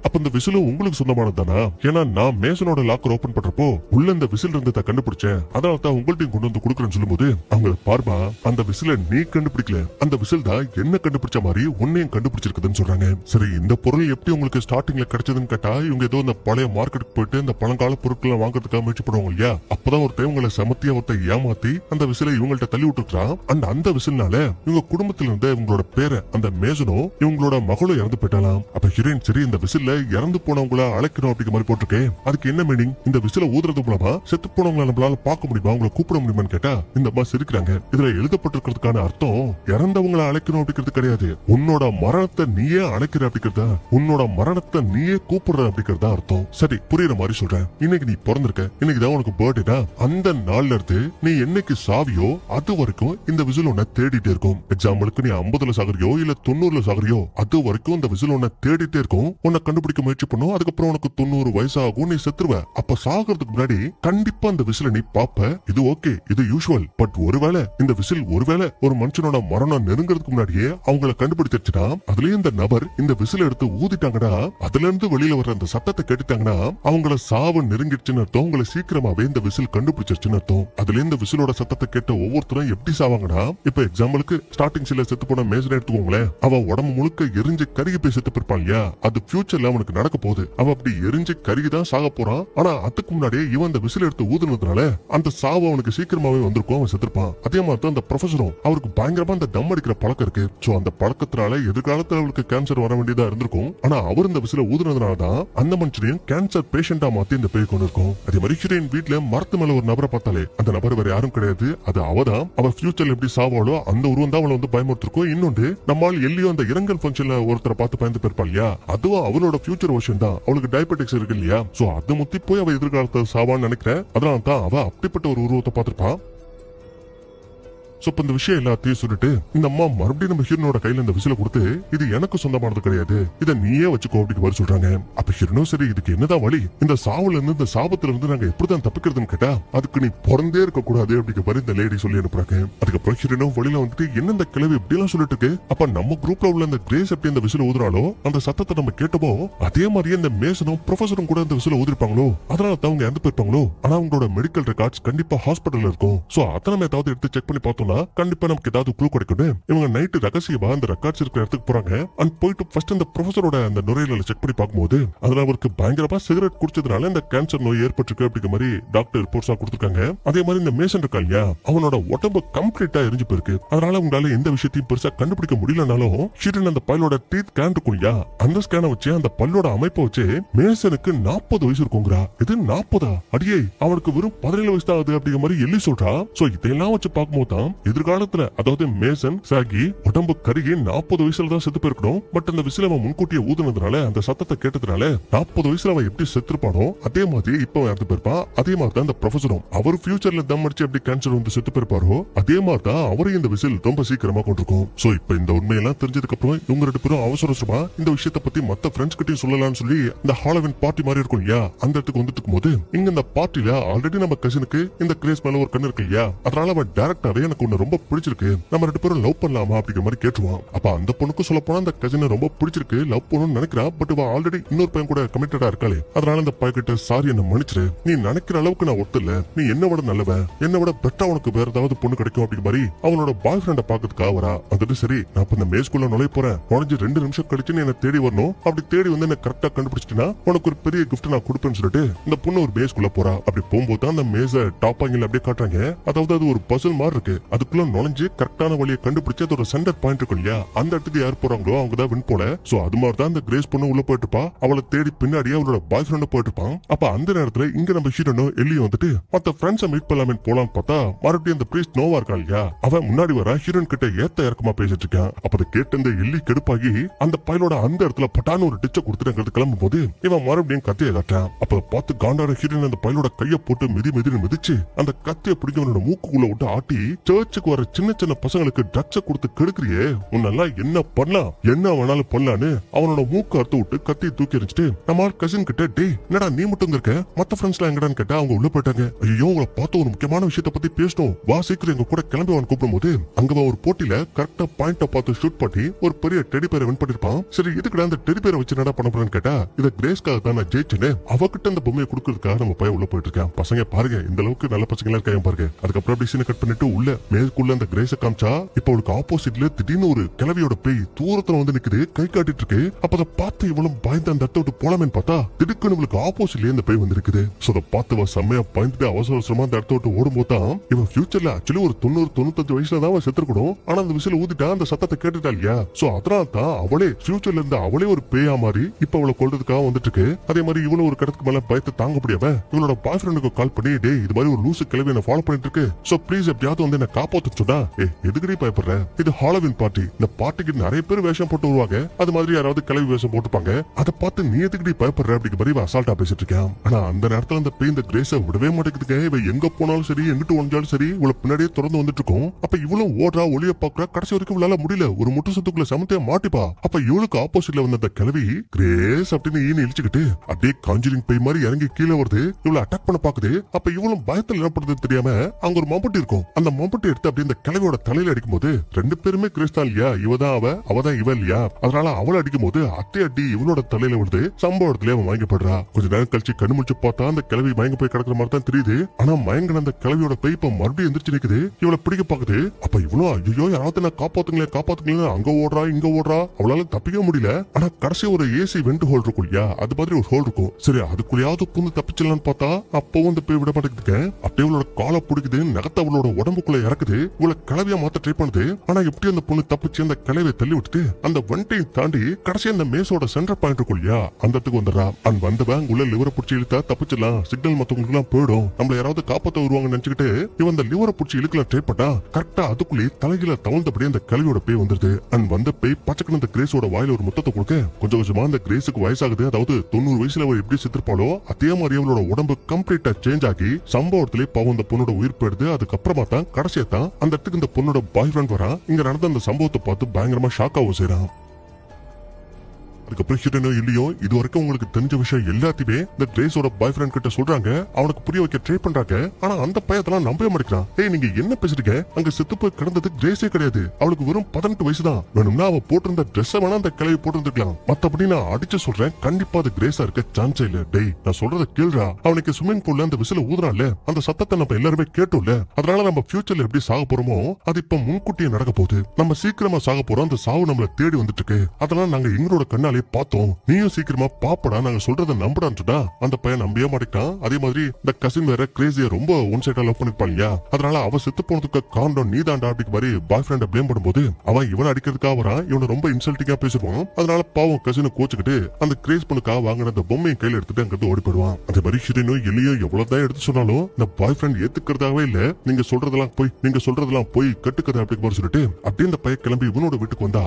அப்ப இந்த விசிலும் உங்களுக்கு சொந்தமானதானா, ஏன்னா நான் மேசனோட லாக்கர் ஓபன் பண்றப்போ உள்ள இந்த விசில் இருந்ததை கண்டுபிடிச்சேன், அதனால தான் உங்கள்ட்டையும் கொண்டு வந்து கொடுக்குறேன்னு சொல்லும்போது அவங்க பார்மா அந்த விசில நீ கண்டுபிடிக்கல, அந்த விசில் தான் என்ன கண்டுபிடிச்ச மாதிரி உன்னையும் கண்டுபிடிச்சிருக்குதுன்னு சொல்றாங்க. சரி இந்த பொருள் எப்படி உங்களுக்கு ஸ்டார்டிங்ல கிடைச்சதுன்னு கேட்டா இவங்க ஏதோ இந்த பழைய மார்க்கெட்டுக்கு போயிட்டு இந்த பழங்கால பொருட்களை வாங்குறதுக்காக முயற்சி பண்ணுவாங்க இல்லையா, அப்பதான் ஒரு டைம் உங்களை சமத்தியா ஒருத்த ஏமாத்தி அந்த விசில இவங்கள்ட்ட தள்ளி விட்டுருக்கான். அந்த விசில்னால இவங்க குடும்பத்துல இருந்த இவங்களோட பேரை அந்த மேசனும் இவங்களோட மகளும் இறந்து போயிட்டாலாம். அப்ப ஹீரோயின் சரி இந்த விசில்ல இறந்து போனவங்கள அழைக்கணும் அப்படிங்கிற மாதிரி போட்டிருக்கேன், அதுக்கு என்ன மீனிங், இந்த விசில ஊதுறது மூலமா செத்து போனவங்களை நம்மளால பார்க்க முடியுமா, அவங்களை கூப்பிட முடியுமான்னு கேட்டா இந்த அம்மா சிரிக்கிறாங்க. இதுல எழுதப்பட்டிருக்கிறதுக்கான அர்த்தம் இறந்தவங்களை அழைக்கணும் அப்படிங்கிறது கிடையாது, உன்னோட மரணத்தை நீயே அழைக்கிற அப்படிங்கிறதா, உன்னோட மரணத்தை நீயே கூப்பிடுற அப்படிங்கறதா அர்த்தம். சரி புரியுற மாதிரி சொல்றேன், இன்னைக்கு நீ பிறந்திருக்க, இன்னைக்கு தான் உனக்கு பர்த்டேனா, அந்த நாள்ல இருந்து நீ என்னைக்கு சாவியோ அது வரைக்கும் இந்த விசில் உன்னை தேடிட்டே இருக்கும். எக்ஸாம்பிளுக்கு நீ 50ல சாகுறியோ இல்ல 90ல சாகுறியோ அது வரைக்கும் இந்த விசில் உன்னை தேடிட்டே இருக்கும், உன்னை கண்டுபிடிக்க முயற்சி பண்ணும். அதுக்கப்புறம் உனக்கு 90 வயசாகும், நீ செத்துருவ. அப்ப சாகிறதுக்கு முன்னாடி கண்டிப்பா அந்த விசில நீ பாப்ப, இது ஓகே இது யூசுவல். பட் ஒருவேளை இந்த விசில் ஒருவேளை ஒரு மனுஷனோட மரணம் நெருங்கிறதுக்கு முன்னாடியே அவங்களை கண்டுபிடிச்சிருச்சுன்னா, அதுலயே இந்த நபர் இந்த விசில் எடுத்து ஊதிட்டாங்கன்னா, அதுல இருந்து வெளியில வர்ற அந்த சத்தத்தை கேட்டுட்டாங்கன்னா அவங்கள சாவு நெருங்கிடுச்சுன்னு அர்த்தம், உங்களை சீக்கிரமாவே இந்த விசில் கண்டுபிடிச்சிருச்சுன்னு அர்த்தம். அதுல இந்த விசிலோட சத்தத்தை கேட்ட ஒவ்வொருத்தரும் எப்படி சாவாங்கன்னா, இப்ப எக்ஸாம்பிளுக்கு ஸ்டார்டிங் சீன்ல செத்து போன மேசன் எடுத்துக்கோங்களேன், அவ உடம்பு முழுக்க எரிஞ்சு கருகி போய் செத்து போயிருப்பான் இல்லையா, அது ஃபியூச்சர்ல அவனுக்கு நடக்க போகுது. அவ அப்படி எரிஞ்சு கருகிதான் சாக போறான். ஆனா அதுக்கு முன்னாடியே இவன் அந்த விசில் எடுத்து ஊதுனதுனால அந்த சாவு அவனுக்கு சீக்கிரமாவே வந்திருக்கும், அவன் செத்துருப்பான். அதே மாதிரி தான் அந்த ப்ரொஃபஸரும் அவருக்கு பயங்கரமா அந்த தம் அடிக்கிற பழக்கம் இருக்கு. சோ அந்த பழக்கத்தினால எதிர்காலத்துல அவளுக்கு கேன்சர் வர வேண்டியதா இருந்திருக்கும். ஆனா அவர் இந்த விசில ஊதுனதுனாலதான் அந்த மனுஷனையும் கேன்சர் பேஷண்டா மாத்தி இந்த பேய் கொண்டு இருக்கும். அதே மாதிரி ஹீரோயின் வீட்டுல மரத்து மேல ஒரு நபரை பார்த்தாலே அந்த நபர் வேற யாரும் கிடையாது, அது அவதான். அவ ஃபியூச்சர்ல எப்படி சாவாளோ அந்த உருவம் தான் அவளை வந்து பயமுறுத்திருக்கும். இன்னொன்று நம்மால் எல்லியோ அந்த இரங்கல் ஃபங்க்ஷன்ல ஒருத்தரை பார்த்து பயந்து போயிருப்பா இல்லையா, அதுவும் அவளோட ஃபியூச்சர் வெர்ஷன் தான். அவளுக்கு டயபெட்டிக்ஸ் இருக்கு இல்லையா, சோ அது முத்தி போய் அவ எதிர்காலத்தை சாவான்னு நினைக்கிறேன். அதனால தான் அவ அப்படிப்பட்ட ஒரு உருவத்தை பார்த்திருப்பான். சோ இந்த விஷயம் எல்லாத்தையும் சொல்லிட்டு இந்த அம்மா மறுபடியும் நம்ம ஹீரோனோட கையில இந்த விசில கொடுத்து, இது எனக்கு சொந்தமானது கிடையாது, இதை நீயே வச்சுக்கோ அப்படின்னு வர சொல்றாங்க. அப்ப ஹீரோனும் சரி இதுக்கு என்னதான் வழி, இந்த சாவுல இருந்து இந்த சாபத்துல இருந்து நாங்க எப்படிதான் தப்பிக்கிறதுன்னு கேட்டா, அதுக்கு நீ பிறந்தே இருக்க கூடாது அப்படிங்கிற மாதிரி இந்த லேடி சொல்லி அனுப்புறாங்க. அதுக்கப்புறம் ஹீரோனும் வழியில வந்துட்டு என்ன இந்த கிளவி இப்படி எல்லாம் சொல்லிட்டு இருக்கு, அப்ப நம்ம குரூப்ல உள்ள இந்த கிரேஸ் எப்படி இந்த விசில ஊதுறாலோ அந்த சத்தத்தை நம்ம கேட்டப்போ அதே மாதிரியே இந்த மேசனும் ப்ரொஃபஸரும் கூட இந்த விசில ஊதிருப்பாங்களோ, அதனால தான் அவங்க இறந்து போயிருப்பாங்களோ. ஆனா அவங்களோட மெடிக்கல் ரெக்கார்ட்ஸ் கண்டிப்பா ஹாஸ்பிட்டல்ல இருக்கும். சோ அதை நம்ம ஏதாவது எடுத்து செக் பண்ணி பார்த்தோம்னா கண்டிப்பா நமக்கு ஏதாவது க்ளூ கிடைக்கும். இவங்க நைட்டு ரகசியமா அந்த ரெக்கார்ட்ஸ் இருக்கிற இடத்துக்கு போறாங்க. அண்ட் போயிட்டு ஃபர்ஸ்ட் இந்த ப்ரொஃபஸரோட அந்த நுரையீரலை செக் பண்ணி பார்க்கும்போது அதுல அவருக்கு பயங்கரமா சிகரெட் குடிச்சதுனால இந்த கேன்சர் நோய் ஏற்பட்டிருக்கு அப்படிங்கிற மாதிரி டாக்டர் ரிப்போர்ட்ஸா கொடுத்திருக்காங்க. அதே மாதிரி இந்த மேசன் இருக்கா இல்லையா, அவனோட உடம்பு கம்ப்ளீட்டா எரிஞ்சு போயிருக்கு. அதனால உங்களால எந்த விஷயத்தையும் பெருசா கண்டுபிடிக்க முடியலனாலும் ஷீரன் அந்த பல்லோட டீத் ஸ்கேன் இருக்கும் இல்லையா, அந்த ஸ்கேனை வச்சு அந்த பல்லோட அமைப்பை வச்சு மேசனுக்கு 40 வயசு இருக்குங்கிறா. இது 40 அடியே, அவனுக்கு வெறும் 17 வயசு தான் ஆகுது அப்படிங்கிற மாதிரி எல்லி சொல்றா. சோ இதெல்லாம் வச்சு பார்க்கும்போது தான் எதிர்காலத்துல அதாவது மேசன் சாகி உடம்பு கருகி 40 வயசுல தான் செத்து போயிருக்கணும். பட் அந்த விசில அவன் முன்கூட்டியே ஊதுனதுனால அந்த சத்தத்தை கேட்டதுனால 40 வயசுல அவன் எப்படி செத்துருப்பானோ அதே மாதிரி இப்ப இறந்து போயிருப்பான். அதே மாதிரி தான் அந்த ப்ரொஃபஸரும் அவர் ஃபியூச்சர்ல தம் அடிச்சு எப்படி கேன்சர் வந்து செத்து போயிருப்பாரோ அதே மாதிரி தான் அவரையும் இந்த விசில் ரொம்ப சீக்கிரமா கொண்டிருக்கும். சோ இப்ப இந்த உண்மையெல்லாம் தெரிஞ்சதுக்கு அப்புறம் இவங்க 2 பேரும் அவசரமா இந்த விஷயத்தை பத்தி மத்த ஃப்ரெண்ட்ஸ் கிட்டயும் சொல்லலாம்னு சொல்லி இந்த ஹாலோவின் பார்ட்டி மாதிரி இருக்கும் இல்லையா அந்த இடத்துக்கு வந்துட்டு இருக்கும்போது இங்க இந்த பார்ட்டில ஆல்ரெடி நம்ம கசினுக்கு இந்த கிரேஸ் மேல ஒரு கண்ணு இருக்கு இல்லையா, அதனால அவன் டைரக்டாவே எனக்கு ஒண்ணு ரொம்ப பிடிச்சிருக்கு, நம்ம 2 பேரும் லவ் பண்ணலாமா அப்படிங்கிற மாதிரி கேட்டுவான். அப்ப அந்த பொண்ணுக்கு சொல்ல போனா அந்த கசினை ரொம்ப பிடிச்சிருக்கு, லவ் பண்ணணும்னு நினைக்கிறா. பட் இவன் ஆல்ரெடி இன்னொரு பையன் கூட கமிட்டடா இருக்காளே, அதனால அந்த பையன்கிட்ட சாரி என்ன மன்னிச்சிரு, நீ நினைக்கிற அளவுக்கு நான் ஒருத்தர் இல்ல, நீ என்ன விட நல்லவன், என்ன விட பெட்டா உனக்கு வேற ஏதாவது பொண்ணு கிடைக்கும் அப்படிங்கிற மாதிரி அவனோட பாய் ஃப்ரெண்ட பாக்கிறதுக்காக வரா. வந்துட்டு சரி நான் இப்ப இந்த மேஸ்குள்ள நுழைய போறேன், நுழைஞ்சு 2 நிமிஷம் கழிச்சு நீ என்ன தேடி வரணும், அப்படி தேடி வந்து என்ன கரெக்டா கண்டுபிடிச்சிட்டா உனக்கு ஒரு பெரிய கிஃப்ட் நான் கொடுப்பேன்னு சொல்லிட்டு இந்த பொண்ணு ஒரு மேஸ்குள்ள போறா. அப்படி போகும்போது அந்த மேஸ டாப் ஆங்கில அப்படியே காட்டுறாங்க. அதாவது அது ஒரு பசில் மாதிரி இருக்கு, அதுக்குள்ள நுழைஞ்சு கரெக்டான வழியை கண்டுபிடிச்சு அதோட சென்டர் பாயிண்ட் இருக்கும் இல்லையா அந்த இடத்துக்கு யார் போறாங்களோ அவங்க தான் வின் போல. சோ அது மாதிரி தான் இந்த கிரேஸ் பொண்ணு உள்ள போயிட்டு இருப்பா, அவளை தேடி பின்னாடியே அவளோட பாய் ஃப்ரெண்ட் போயிட்டு இருப்பான். அப்ப அந்த நேரத்துல இங்க நம்ம ஹீரோனோ எல்லியும் வந்துட்டு மத்த ஃப்ரெண்ட்ஸை மீட் பண்ணலாமே போலான்னு பார்த்தா மறுபடியும் அந்த பிரீஸ்ட் நோவா இருக்கா இல்லையா, அவன் முன்னாடி வர ஹீரோன் கிட்ட ஏத்த இறக்கமா பேசிட்டு இருக்கான். அப்ப அதை கேட்டு இந்த எல்லி கெடுப்பாகி அந்த பையலோட அந்த இடத்துல பட்டான ஒரு டிச்சை கொடுத்துட்டு கிளம்பும் போது இவன் மறுபடியும் கத்தியை காட்டான். அப்ப பார்த்து காண்டார ஹீரோன் அந்த பையலோட கையை போட்டு மிதின்னு மிதிச்சு அந்த கத்தியை பிடிக்க மூக்குக்குள்ள விட்டு ஆட்டி சர்ச்சுக்கு வர சின்ன சின்ன பசங்களுக்கு ட்ரக்ஸ கொடுத்து கெடுக்கிறியே, உன்னெல்லாம் என்ன பண்ணலாம், என்ன வேணாலும் பண்ணலான்னு அவனோட மூக்கு அறுத்து விட்டு கத்தியை தூக்கி எறிஞ்சிட்டு நம்ம கசின் கிட்ட டேய் என்னடா நீ மட்டும் இருக்க, மத்த ஃப்ரெண்ட்ஸ் எல்லாம் எங்கடான்னு கேட்டா அவங்க உள்ள போயிட்டாங்க. ஐயோ உங்களை பார்த்து ஒரு முக்கியமான விஷயத்த பத்தி பேசணும், வா சீக்கிரம் எங்க கூட கிளம்பி வான்னு கூப்பிடும் போது அங்க ஒரு போட்டியில கரெக்டா பாயிண்ட பார்த்து ஷூட் பண்ணி ஒரு பெரிய டெடி பேரை வின் பண்ணிருப்பான். சரி இதுக்கு அந்த டெடி பேரை வச்சு என்னடா பண்ண போறேன்னு கேட்டா இத கிரேஸ்க்காக தான் நான் ஜெயிச்சேன்னு அவகிட்ட அந்த பொம்மையை கொடுக்கறதுக்காக நம்ம பையன் உள்ள போயிட்டு இருக்கான். பசங்க பாருங்க இந்த அளவுக்கு நல்ல பசங்களா இருக்காங்க பாருங்க. அதுக்கப்புறம் அப்படி சீனை கட் பண்ணிட்டு உள்ள மேற்குள்ள அந்த கிரேஸ காமிச்சா இப்ப அவளுக்கு ஆப்போசிட்ல திடீர்னு ஒரு கிளவியோட பேய் தூரத்துல வந்து நிக்குது, கை காட்டிட்டு இருக்கு. அப்ப அதை பார்த்து இவளும் பயந்து அந்த இடத்த விட்டு போலாமேன்னு பார்த்தா திடுக்குன்னு இவளுக்கு ஆப்போசிட்லயே அந்த பேய் வந்திருக்குது. சோ அதை பார்த்து செம்மையா பயந்துட்டு அவசரமா அந்த இடத்த விட்டு ஓடும் போதுதான் இவன் ஃபியூச்சர்ல ஆக்சுவலி ஒரு 90-95 வயசுல தான் அவன் செத்துருக்கணும். ஆனா அந்த விசில ஊதிட்டா அந்த சத்தத்தை கேட்டுட்டா இல்லையா, சோ அதனால தான் அவளே ஃபியூச்சர்ல இருந்து அவளே ஒரு பேயா மாதிரி இப்ப அவளை கொல்றதுக்காக வந்துட்டு இருக்கு. அதே மாதிரி இவளும் ஒரு கடத்துக்கு மேல பயத்தை தாங்க முடியாம இவளோட பாய் ஃப்ரெண்டுக்கு கால் பண்ணி டே இது மாதிரி ஒரு லூசு கிளவி என்ன ஃபாலோ பண்ணிட்டு இருக்கு, சோ ப்ளீஸ் எப்படியாவது வந்து என்ன காப்பாத்து சொன்னா எதுக்கடி பயப்படுற, இது ஹாலோவின் பார்ட்டி, இந்த பார்ட்டிக்கு நிறைய பேர் வேஷம் போட்டு வருவாங்க, அது மாதிரி யாராவது கிளவி வேஷம் போட்டுப்பாங்க, அதை பார்த்து நீ எதுக்கடி பயப்படுற அப்படிங்கிற மாதிரி அசால்ட்டா பேசிட்டு இருக்கேன். ஆனா அந்த நேரத்துல அந்த பேய் இந்த கிரேஸ விடவே மாட்டேங்குதுங்க. இவ எங்க போனாலும் சரி எங்கிட்டு ஒழிஞ்சாலும் சரி இவளை பின்னாடியே தொடர்ந்து வந்துட்டு இருக்கும். அப்ப இவளும் ஓடுறா ஒளிய பாக்குறா, கடைசி வரைக்கும் இவளால முடியல, ஒரு முட்டு சத்துக்குள்ள சமத்தையா மாட்டிப்பா. அப்ப இவளுக்கு ஆப்போசிட்ல வந்த அந்த கிளவி கிரேஸ் அப்படின்னு ஈனு இழிச்சுக்கிட்டு அப்படியே காஞ்சரிங் பேய் மாதிரி இறங்கி கீழே வருது, இவளை அட்டாக் பண்ண பாக்குது. அப்ப இவளும் பயத்துல என்ன பண்றதுன்னு தெரியாம அங்க ஒரு மம்பட்டி இருக்கும், அந்த மம்பட்டி எடுத்து அப்படியே இந்த கிழவியோட தலையில அடிக்கும் போது ரெண்டு பேருமே கிரேஸ் தான் இல்லையா, இவதான் அவதான் இவ இல்லையா, அதனால அவளை அடிக்கும் போது அத்தை அடி இவனோட தலையில விழுது. சம்பவ இடத்துல அவன் மயங்கப்படுறா. கொஞ்ச நேரம் கழிச்சு கண்ணு முடிச்சு பார்த்தா அந்த கிழவி மயங்க போய் கிடக்குற மாதிரி தான் தெரியுது. ஆனா மயங்கின அந்த கிழவியோட பேய் இப்ப மறுபடியும் எந்திரிச்சு நிக்குது. இவளை பிடிக்க பாக்குது. அப்ப இவனும் ஐயோ யாராவது நான் காப்பாத்துங்களே அங்க ஓடுறா இங்க ஓடுறா. அவளால தப்பிக்க முடியல. ஆனா கடைசி ஒரு ஏசி வெண்ட் ஹோல் இருக்கும் இல்லையா, அது மாதிரி ஒரு ஹோல் இருக்கும். சரி அதுக்குள்ளயாவது புந்து தப்பிச்சிடலான்னு பார்த்தா அப்பவும் அந்த பேய் விட மாட்டேங்குது. அப்படியே இவளோட காலை பிடிக்குது, நகத்தை அவளோட உடம்புக்குள்ள இறக்குது. இவளை கிளவியா மாத்த ட்ரை பண்ணுது. ஆனா எப்படி அந்த பொண்ணு தப்பிச்சு அந்த கிளவியை தள்ளி விட்டுட்டு அந்த வண்டையும் தாண்டி கடைசி அந்த மேசோட சென்டர் பாயிண்ட் இருக்கும் இல்லையா, அந்த இடத்துக்கு வந்துடுறா. அண்ட் வந்தவன் உள்ள லிவரை பிடிச்சி இழுத்தா தப்பிச்சிடலாம், சிக்னல் மத்தவங்களுக்கு எல்லாம் போயிடும், நம்மள யாராவது காப்பாத்த வருவாங்கன்னு நினைச்சுக்கிட்டு இவன் அந்த லிவரை பிடிச்சி இழுக்கலாம் ட்ரை பண்ணா கரெக்டா அதுக்குள்ளே தலைகீழ தவழ்ந்தபடி அந்த கிளவியோட பேய் வந்துருது. அண்ட் வந்த பேய் பச்சைக்கணும் அந்த கிரேஸோட வாயில ஒரு முத்தத்தை கொடுக்க கொஞ்சம் கொஞ்சமா அந்த கிரேஸுக்கு வயசாகுது. அதாவது 90 வயசுல அவள் எப்படி செத்துருப்பாளோ அதே மாதிரி அவளோட உடம்பு கம்ப்ளீட்டா சேஞ்ச் ஆகி சம்பவத்திலே பாவம் அந்த பொண்ணோட உயிர் போயிடுது. அதுக்கப்புறமா தான் கடைசியா தான் அந்த இடத்துக்கு இந்த பொண்ணோட பாய் ஃப்ரெண்ட் வரா. இங்க நடந்த அந்த சம்பவத்தை பார்த்து பயங்கரமா ஷாக் ஆகும் செய்யறான். அதுக்கப்புறம் ஹீரோனோ இல்லையோ இது வரைக்கும் உங்களுக்கு தெரிஞ்ச விஷயம் எல்லாத்தையுமே இந்த கிரேஸோட பாய் ஃப்ரெண்ட் கிட்ட சொல்றாங்க. அவனுக்கு புரிய வைக்க ட்ரை பண்றாங்க. ஆனா அந்த பையத்தெல்லாம் நம்பவே மாட்டேங்கிறான். ஏய் நீங்க என்ன பேசுறீங்க, அங்க செத்து போய் கிடந்தது கிரேஸே கிடையாது, அவளுக்கு வெறும் 18 வயசு தான். வேணும்னா அவ போட்டிருந்த ட்ரெஸ் வேணா அந்த கிளவி போட்டிருந்துக்கலாம், மத்தபடி நான் அடிச்சு சொல்றேன் கண்டிப்பா அது கிரேஸா இருக்க சான்ஸே இல்ல. டேய் நான் சொல்றத கேளுடா, அவனுக்கு ஸ்விம்மிங் பூல்ல அந்த விசில ஊதுறான்ல அந்த சத்தத்தை நம்ம எல்லாருமே கேட்டோம்ல, அதனால நம்ம ஃபியூச்சர்ல எப்படி சாக போறோமோ அது இப்ப முன்கூட்டியே நடக்க போகுது. நம்ம சீக்கிரமா சாக போறோம், அந்த சாவு நம்மள தேடி வந்துட்டு இருக்கு. அதனால நாங்க எங்களோட கண்ணாலே பார்த்தோம், நீயும் சீக்கிரமா பாப்படா, நாங்க சொல்றத நம்புடான்னு சொன்னா அந்த பையன் நம்பியே மாட்டேன். அதே மாதிரி இந்த கசின் வேற கிரேசியா ரொம்ப ஒன் சைடா லவ் பண்ணிருப்பாங்க, அதனால அவ செத்து போனதுக்கு காரணம் நீதாண்டா அப்படி மாதிரி பாய் ஃப்ரெண்ட பிளேம் பண்ணும்போது அவன் இவன் அடிக்கிறதுக்காக வரான். இவனை ரொம்ப இன்சல்ட்டிங்கா பேசுவான். அதனால பாவம் கசினை கோச்சுக்கிட்டு அந்த கிரேஸ் பொண்ணுக்காக வாங்கின அந்த பொம்மையை கையில எடுத்துட்டு அங்கிருந்து ஓடி போயிடுவான். அதே மாதிரி ஹீரோனோ எல்லையோ எவ்வளவுதான் எடுத்து சொன்னாலும் இந்த பாய் ஃப்ரெண்ட் ஏத்துக்கிறதாவே இல்ல. நீங்க சொல்றதெல்லாம் போய் கட்டுக்கதை அப்படி சொல்லிட்டு அப்படியே இந்த பையன் கிளம்பி இவனோட வீட்டுக்கு வந்தா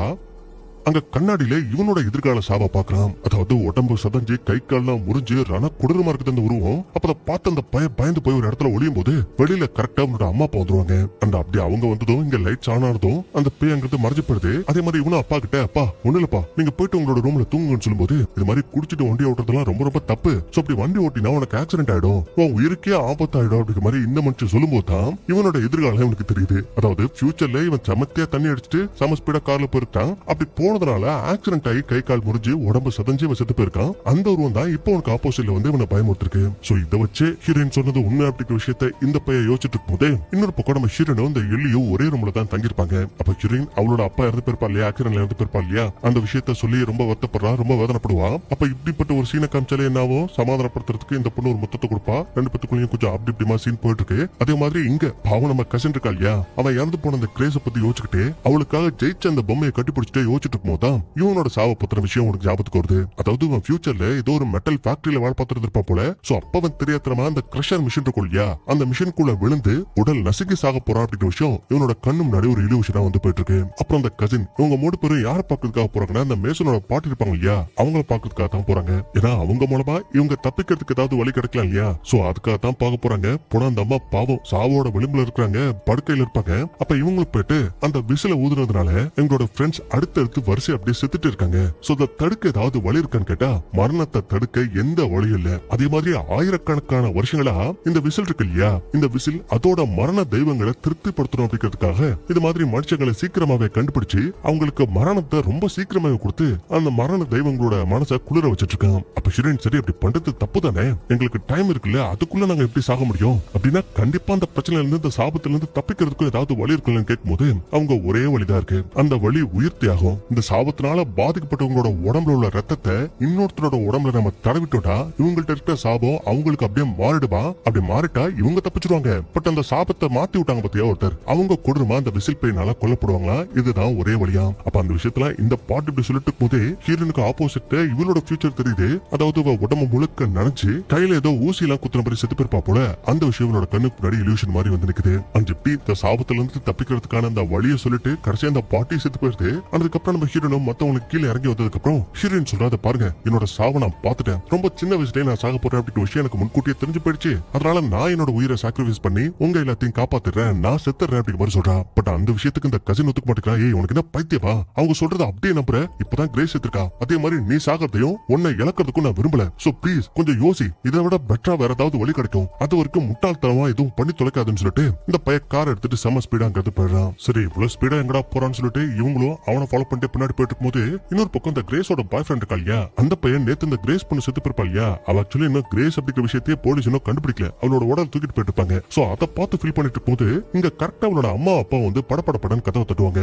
அங்க கண்ணாடியில இவனோட எதிர்கால சாவ பாக்குறான். அதாவது உடம்பு சதஞ்சு கை கால்லாம் முறிஞ்சு ரண கொடூரமா இருக்குது அந்த உருவம். அப்ப அதை பார்த்து அந்த பையன் பயந்து போய் ஒரு இடத்துல ஒளியும் போது வெளியில கரெக்டா அவனோட அம்மா அப்பா வந்துருவாங்க. அந்த அப்படி அவங்க வந்ததும் இங்க லைட்ஸ் ஆன் ஆனதும் அந்த பேய் அங்கிருந்து மறைஞ்சு போயிடுது. அதே மாதிரி இவனும் அப்பா கிட்ட அப்பா ஒண்ணு இல்லப்பா நீங்க போயிட்டு உங்களோட ரூம்ல தூங்குன்னு சொல்லும்போது இது மாதிரி குடிச்சிட்டு வண்டி ஓட்டுறதுலாம் ரொம்ப ரொம்ப தப்பு, சோ அப்படி வண்டி ஓட்டினா உனக்கு ஆக்சிடென்ட் ஆயிடும், உன் உயிருக்கே ஆபத்து ஆயிடும் அப்படிங்கிற மாதிரி இந்த மனுஷன் சொல்லும் போது தான் இவனோட எதிர்காலம் இவனுக்கு தெரியுது. அதாவது ஃபியூச்சர்ல இவன் சமத்தியா தண்ணி அடிச்சுட்டு சம ஸ்பீடா கார்ல போயிருக்கான். அப்படி போனதுனால ஆக்சிடென்ட் ஆகி கை கால் முறிஞ்சு உடம்பு சதஞ்சு செத்து போயிருக்கான். அந்த உருவம் தான் இப்போ உனக்கு ஆப்போசிட்ல வந்து இவனை பயமுறுத்திருக்கு. சோ இதை வச்சு ஹீரோயின் சொன்னது உண்மை அப்படிங்கிற விஷயத்த இந்த பையன் யோசிச்சுட்டு இருக்கும் போது இன்னொரு பக்கம் நம்ம ஹீரோனும் இந்த எல்லியும் ஒரே ரூம்ல தான் தங்கிருப்பாங்க. அப்ப ஹீரோயின் அவளோட அப்பா இறந்து போயிருப்பா இல்லையா, ஆக்சிடென்ட்ல இறந்து போயிருப்பா இல்லையா, அந்த விஷயத்த சொல்லி ரொம்ப வருத்தப்படுறா, ரொம்ப வேதனைப்படுவா. அப்ப இப்படிப்பட்ட ஒரு சீனை காமிச்சாலே என்னாவும் சமாதானப்படுத்துறதுக்கு இந்த பொண்ணு ஒரு முத்தத்தை கொடுப்பா. ரெண்டு பேத்துக்குள்ளயும் கொஞ்சம் அப்படி இப்படிமா சீன் போயிட்டு இருக்கு. அதே மாதிரி இங்க பாவம் நம்ம கசின் இருக்கா இல்லையா, அவன் இறந்து போன அந்த கிரேஸ பத்தி யோசிச்சுக்கிட்டு அவளுக்காக ஜெயிச்ச அந்த பொம்மையை கட்டி பிடிச்சிட்டு யோசிச்சுட்டு இருக்கும் போதுதான் இவனோட சாவ பத்திர விஷயம் உனக்கு ஞாபகத்துக்கு வருது. அதாவது அவன் ஃபியூச்சர்ல ஏதோ ஒரு மெட்டல் ஃபேக்டரியில வேலை பார்த்துட்டு இருப்பா போல. சோ அப்ப அவன் தெரியாதமா அந்த கிரஷர் மிஷின் இருக்கும் இல்லையா, அந்த மிஷின்குள்ள விழுந்து உடல் நசுங்கி சாக போறான் அப்படிங்கிற விஷயம் இவனோட கண்ணு முன்னாடி ஒரு இலியூஷனா வந்து போயிட்டு இருக்கு. அப்புறம் அந்த கசின் இவங்க மூணு பேரும் யார பாக்குறதுக்காக போறாங்கன்னா அந்த மேசனோட பாட்டு இருப்பாங்க இல்லையா, அவங்கள பாக்குறதுக்காக தான் போறாங்க. ஏன்னா அவங்க மூலமா இவங்க தப்பிக்கிறதுக்கு ஏதாவது வழி கிடைக்கலாம் இல்லையா, சோ அதுக்காக தான் பார்க்க போறாங்க. போனா அந்த அம்மா பாவம் சாவோட விளிம்புல இருக்கிறாங்க, படுக்கையில இருப்பாங்க. அப்ப இவங்களுக்கு போயிட்டு அந்த விசில ஊதுனதுனால எங்களோட ஃப்ரெண்ட்ஸ் அடுத்தடுத்து வரிசை அப்படியே செத்துட்டு இருக்காங்க. சோ அதை தடுக்க ஏதாவது வழி இருக்கான்னு கேட்டா மரணத்தை தடுக்க எந்த வழியும் இல்ல. அதே மாதிரி ஆயிரக்கணக்கான வருஷங்களா இந்த விசில் இருக்கு இல்லையா, இந்த விசில் அதோட மரண தெய்வங்களை திருப்திப்படுத்தணும் அப்படிங்கிறதுக்காக இது மாதிரி மனுஷங்களை சீக்கிரமாவே கண்டுபிடிச்சு அவங்களுக்கு மரணத்தை ரொம்ப சீக்கிரமாவே கொடுத்து அந்த மரண தெய்வங்களோட மனசை குளிர வச்சிட்டு இருக்கான். அப்ப ஹீரோயின் சரி அப்படி பண்றது தப்பு தானே, எங்களுக்கு டைம் இருக்குல்ல, அதுக்குள்ள நாங்க எப்படி சாக முடியும் அப்படின்னா கண்டிப்பா அந்த பிரச்சனையில இருந்து இந்த சாபத்துல இருந்து தப்பிக்கிறதுக்கும் ஏதாவது வழி இருக்குன்னு கேட்கும் போது அவங்க ஒரே வழிதான் இருக்கு, அந்த வழி உயிர் தியாகம். இந்த சாபத்தினால பாதிக்கப்பட்டவங்களோட உடம்புல உள்ள ரத்தத்தை இன்னொருத்தரோட உடம்புல நம்ம தடவிட்டோம்னா இவங்கள்ட்ட இருக்கிற சாபம் அவங்களுக்கு அப்படியே மாறிடுமா, அப்படி மாறிட்டா இவங்க தப்பிச்சிருவாங்க. பட் அந்த சாபத்தை மாத்தி விட்டாங்க பத்தியா ஒருத்தர், அவங்க கொடுமா அந்த விசில் பேயினால கொல்லப்படுவாங்களா, இதுதான் ஒரே வழியா. அப்ப அந்த விஷயத்துல இந்த பாட்டு இப்படி சொல்லிட்டு போதே ஹீரோனுக்கு ஆப்போசிட் இவளோட ஃபியூச்சர் தெரியுது. அதாவது உடம்பு முழுக்க நினைச்சு கையில ஏதோ ஊசி எல்லாம் குத்துற மாதிரி செத்து போயிருப்பா போல. அந்த விஷயம் இவனோட கண்ணுக்கு முன்னாடி இல்யூஷன் மாதிரி வந்து நிக்குது. அந்த இப்படி இந்த சாபத்துல இருந்து தப்பிக்கிறதுக்கான அந்த வழியை சொல்லிட்டு கடைசியா அந்த பாட்டி செத்து போயிருது. அதுக்கப்புறம் நம்ம நம்ம ஹீரோனும் மத்தவங்களுக்கு கீழே இறங்கி வந்ததுக்கு அப்புறம் ஹீரோயின் சொல்றாத பாருங்க, என்னோட சாவை நான் பாத்துட்டேன். ரொம்ப சின்ன வயசுலயே நான் சாக போறேன் அப்படிங்கிற விஷயம் எனக்கு முன்கூட்டியே தெரிஞ்சு போயிடுச்சு. அதனால நான் என்னோட உயிரை சாக்ரிஃபைஸ் பண்ணி உங்க எல்லாத்தையும் காப்பாத்துறேன், நான் செத்துறேன் அப்படிங்கிற மாதிரி சொல்றா. பட் அந்த விஷயத்துக்கு இந்த கசின் ஒத்துக்க மாட்டேங்கிறா. ஏய் உனக்கு என்ன பைத்தியமா? அவங்க சொல்றத அப்படியே நம்புற? இப்பதான் கிரேஸ் செத்துருக்கா, அதே மாதிரி நீ சாகிறதையும் உன்னை இழக்கிறதுக்கும் நான் விரும்பல. சோ ப்ளீஸ் கொஞ்சம் யோசி, இதை விட பெட்டரா வேற ஏதாவது வழி கிடைக்கும். அது வரைக்கும் முட்டாள்தனமா எதுவும் பண்ணி தொலைக்காதுன்னு சொல்லிட்டு இந்த பையன் கார் எடுத்துட்டு செம ஸ்பீடா அங்க போயிடுறான். சரி இவ்வளவு ஸ்பீடா எங்கடா போறான்னு சொல்லிட்டு இவங்களும் அவனை ஃபாலோ பண்ணிட்டு பின்னாடி போயிட்டு இருக்கும்போது இன்னொரு பக்கம் இந்த கிரேஸோட பாய் ஃப்ரெண்ட் இருக்கா இல்லையா, அந்த பையன் நேத்து இந்த கிரேஸ் பொண்ணு செத்து போயிருப்பா இல்லையா, அவ ஆக்சுவலி இன்னும் கிரேஸ் அப்படிங்கிற விஷயத்தையே போலீஸ் இன்னும் கண்டுபிடிக்கல. அவளோட உடல் தூக்கிட்டு போயிட்டு இருப்பாங்க. சோ அதை பார்த்து ஃபீல் பண்ணிட்டு இருக்கும்போது இங்க கரெக்டா அவனோட அம்மா அப்பா வந்து படப்படப்படன்னு கதவை தட்டுவாங்க.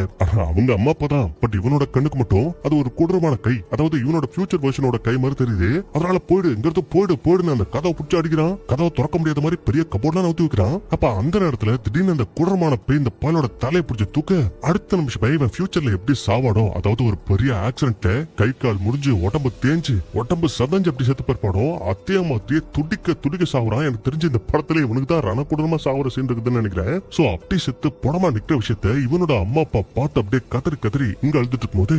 அவங்க அம்மா அப்பா தான், பட் இவனோட கண்ணுக்கு மட்டும் அது ஒரு கொடூரமான கை, அதாவது இவனோட ஃபியூச்சர் வெர்ஷனோட கை மாதிரி தெரியுது. அதனால போயிடு இங்கிருந்து போயிடுன்னு அந்த கதவை புடிச்சு அடிக்கிறான். கதவை திறக்க முடியாத மாதிரி பெரிய கபோர்ட்லாம் நவுத்தி வைக்கிறான். அப்ப அந்த நேரத்துல திடீர்னு அந்த கொடூரமான பேய் இந்த பாலோட தலையை பிடிச்சி தூக்க அடுத்த நிமிஷம் இவன் ஃபியூச்சர்ல எப்படி சாவாடும், அதாவது ஒரு பெரிய ஆக்சிடென்ட்ல கை கால் முடிஞ்சு உடம்பு தேஞ்சு உடம்பு சதஞ்சு எப்படி செத்து போயிருப்பாடும் அதே மாதிரியே துடிக்க துடிக்க சாவுறான். எனக்கு தெரிஞ்சு இந்த படத்துல இவனுக்கு தான் ரணக்குடமா சாவுற சீன் இருக்குதுன்னு நினைக்கிறேன். சோ அப்படி செத்து படமா நிக்கிற விஷயத்த இவனோட அம்மா அப்பா பார்த்து அப்படியே கதறி கதறி இங்க அழுதுட்டு இருக்கும்போது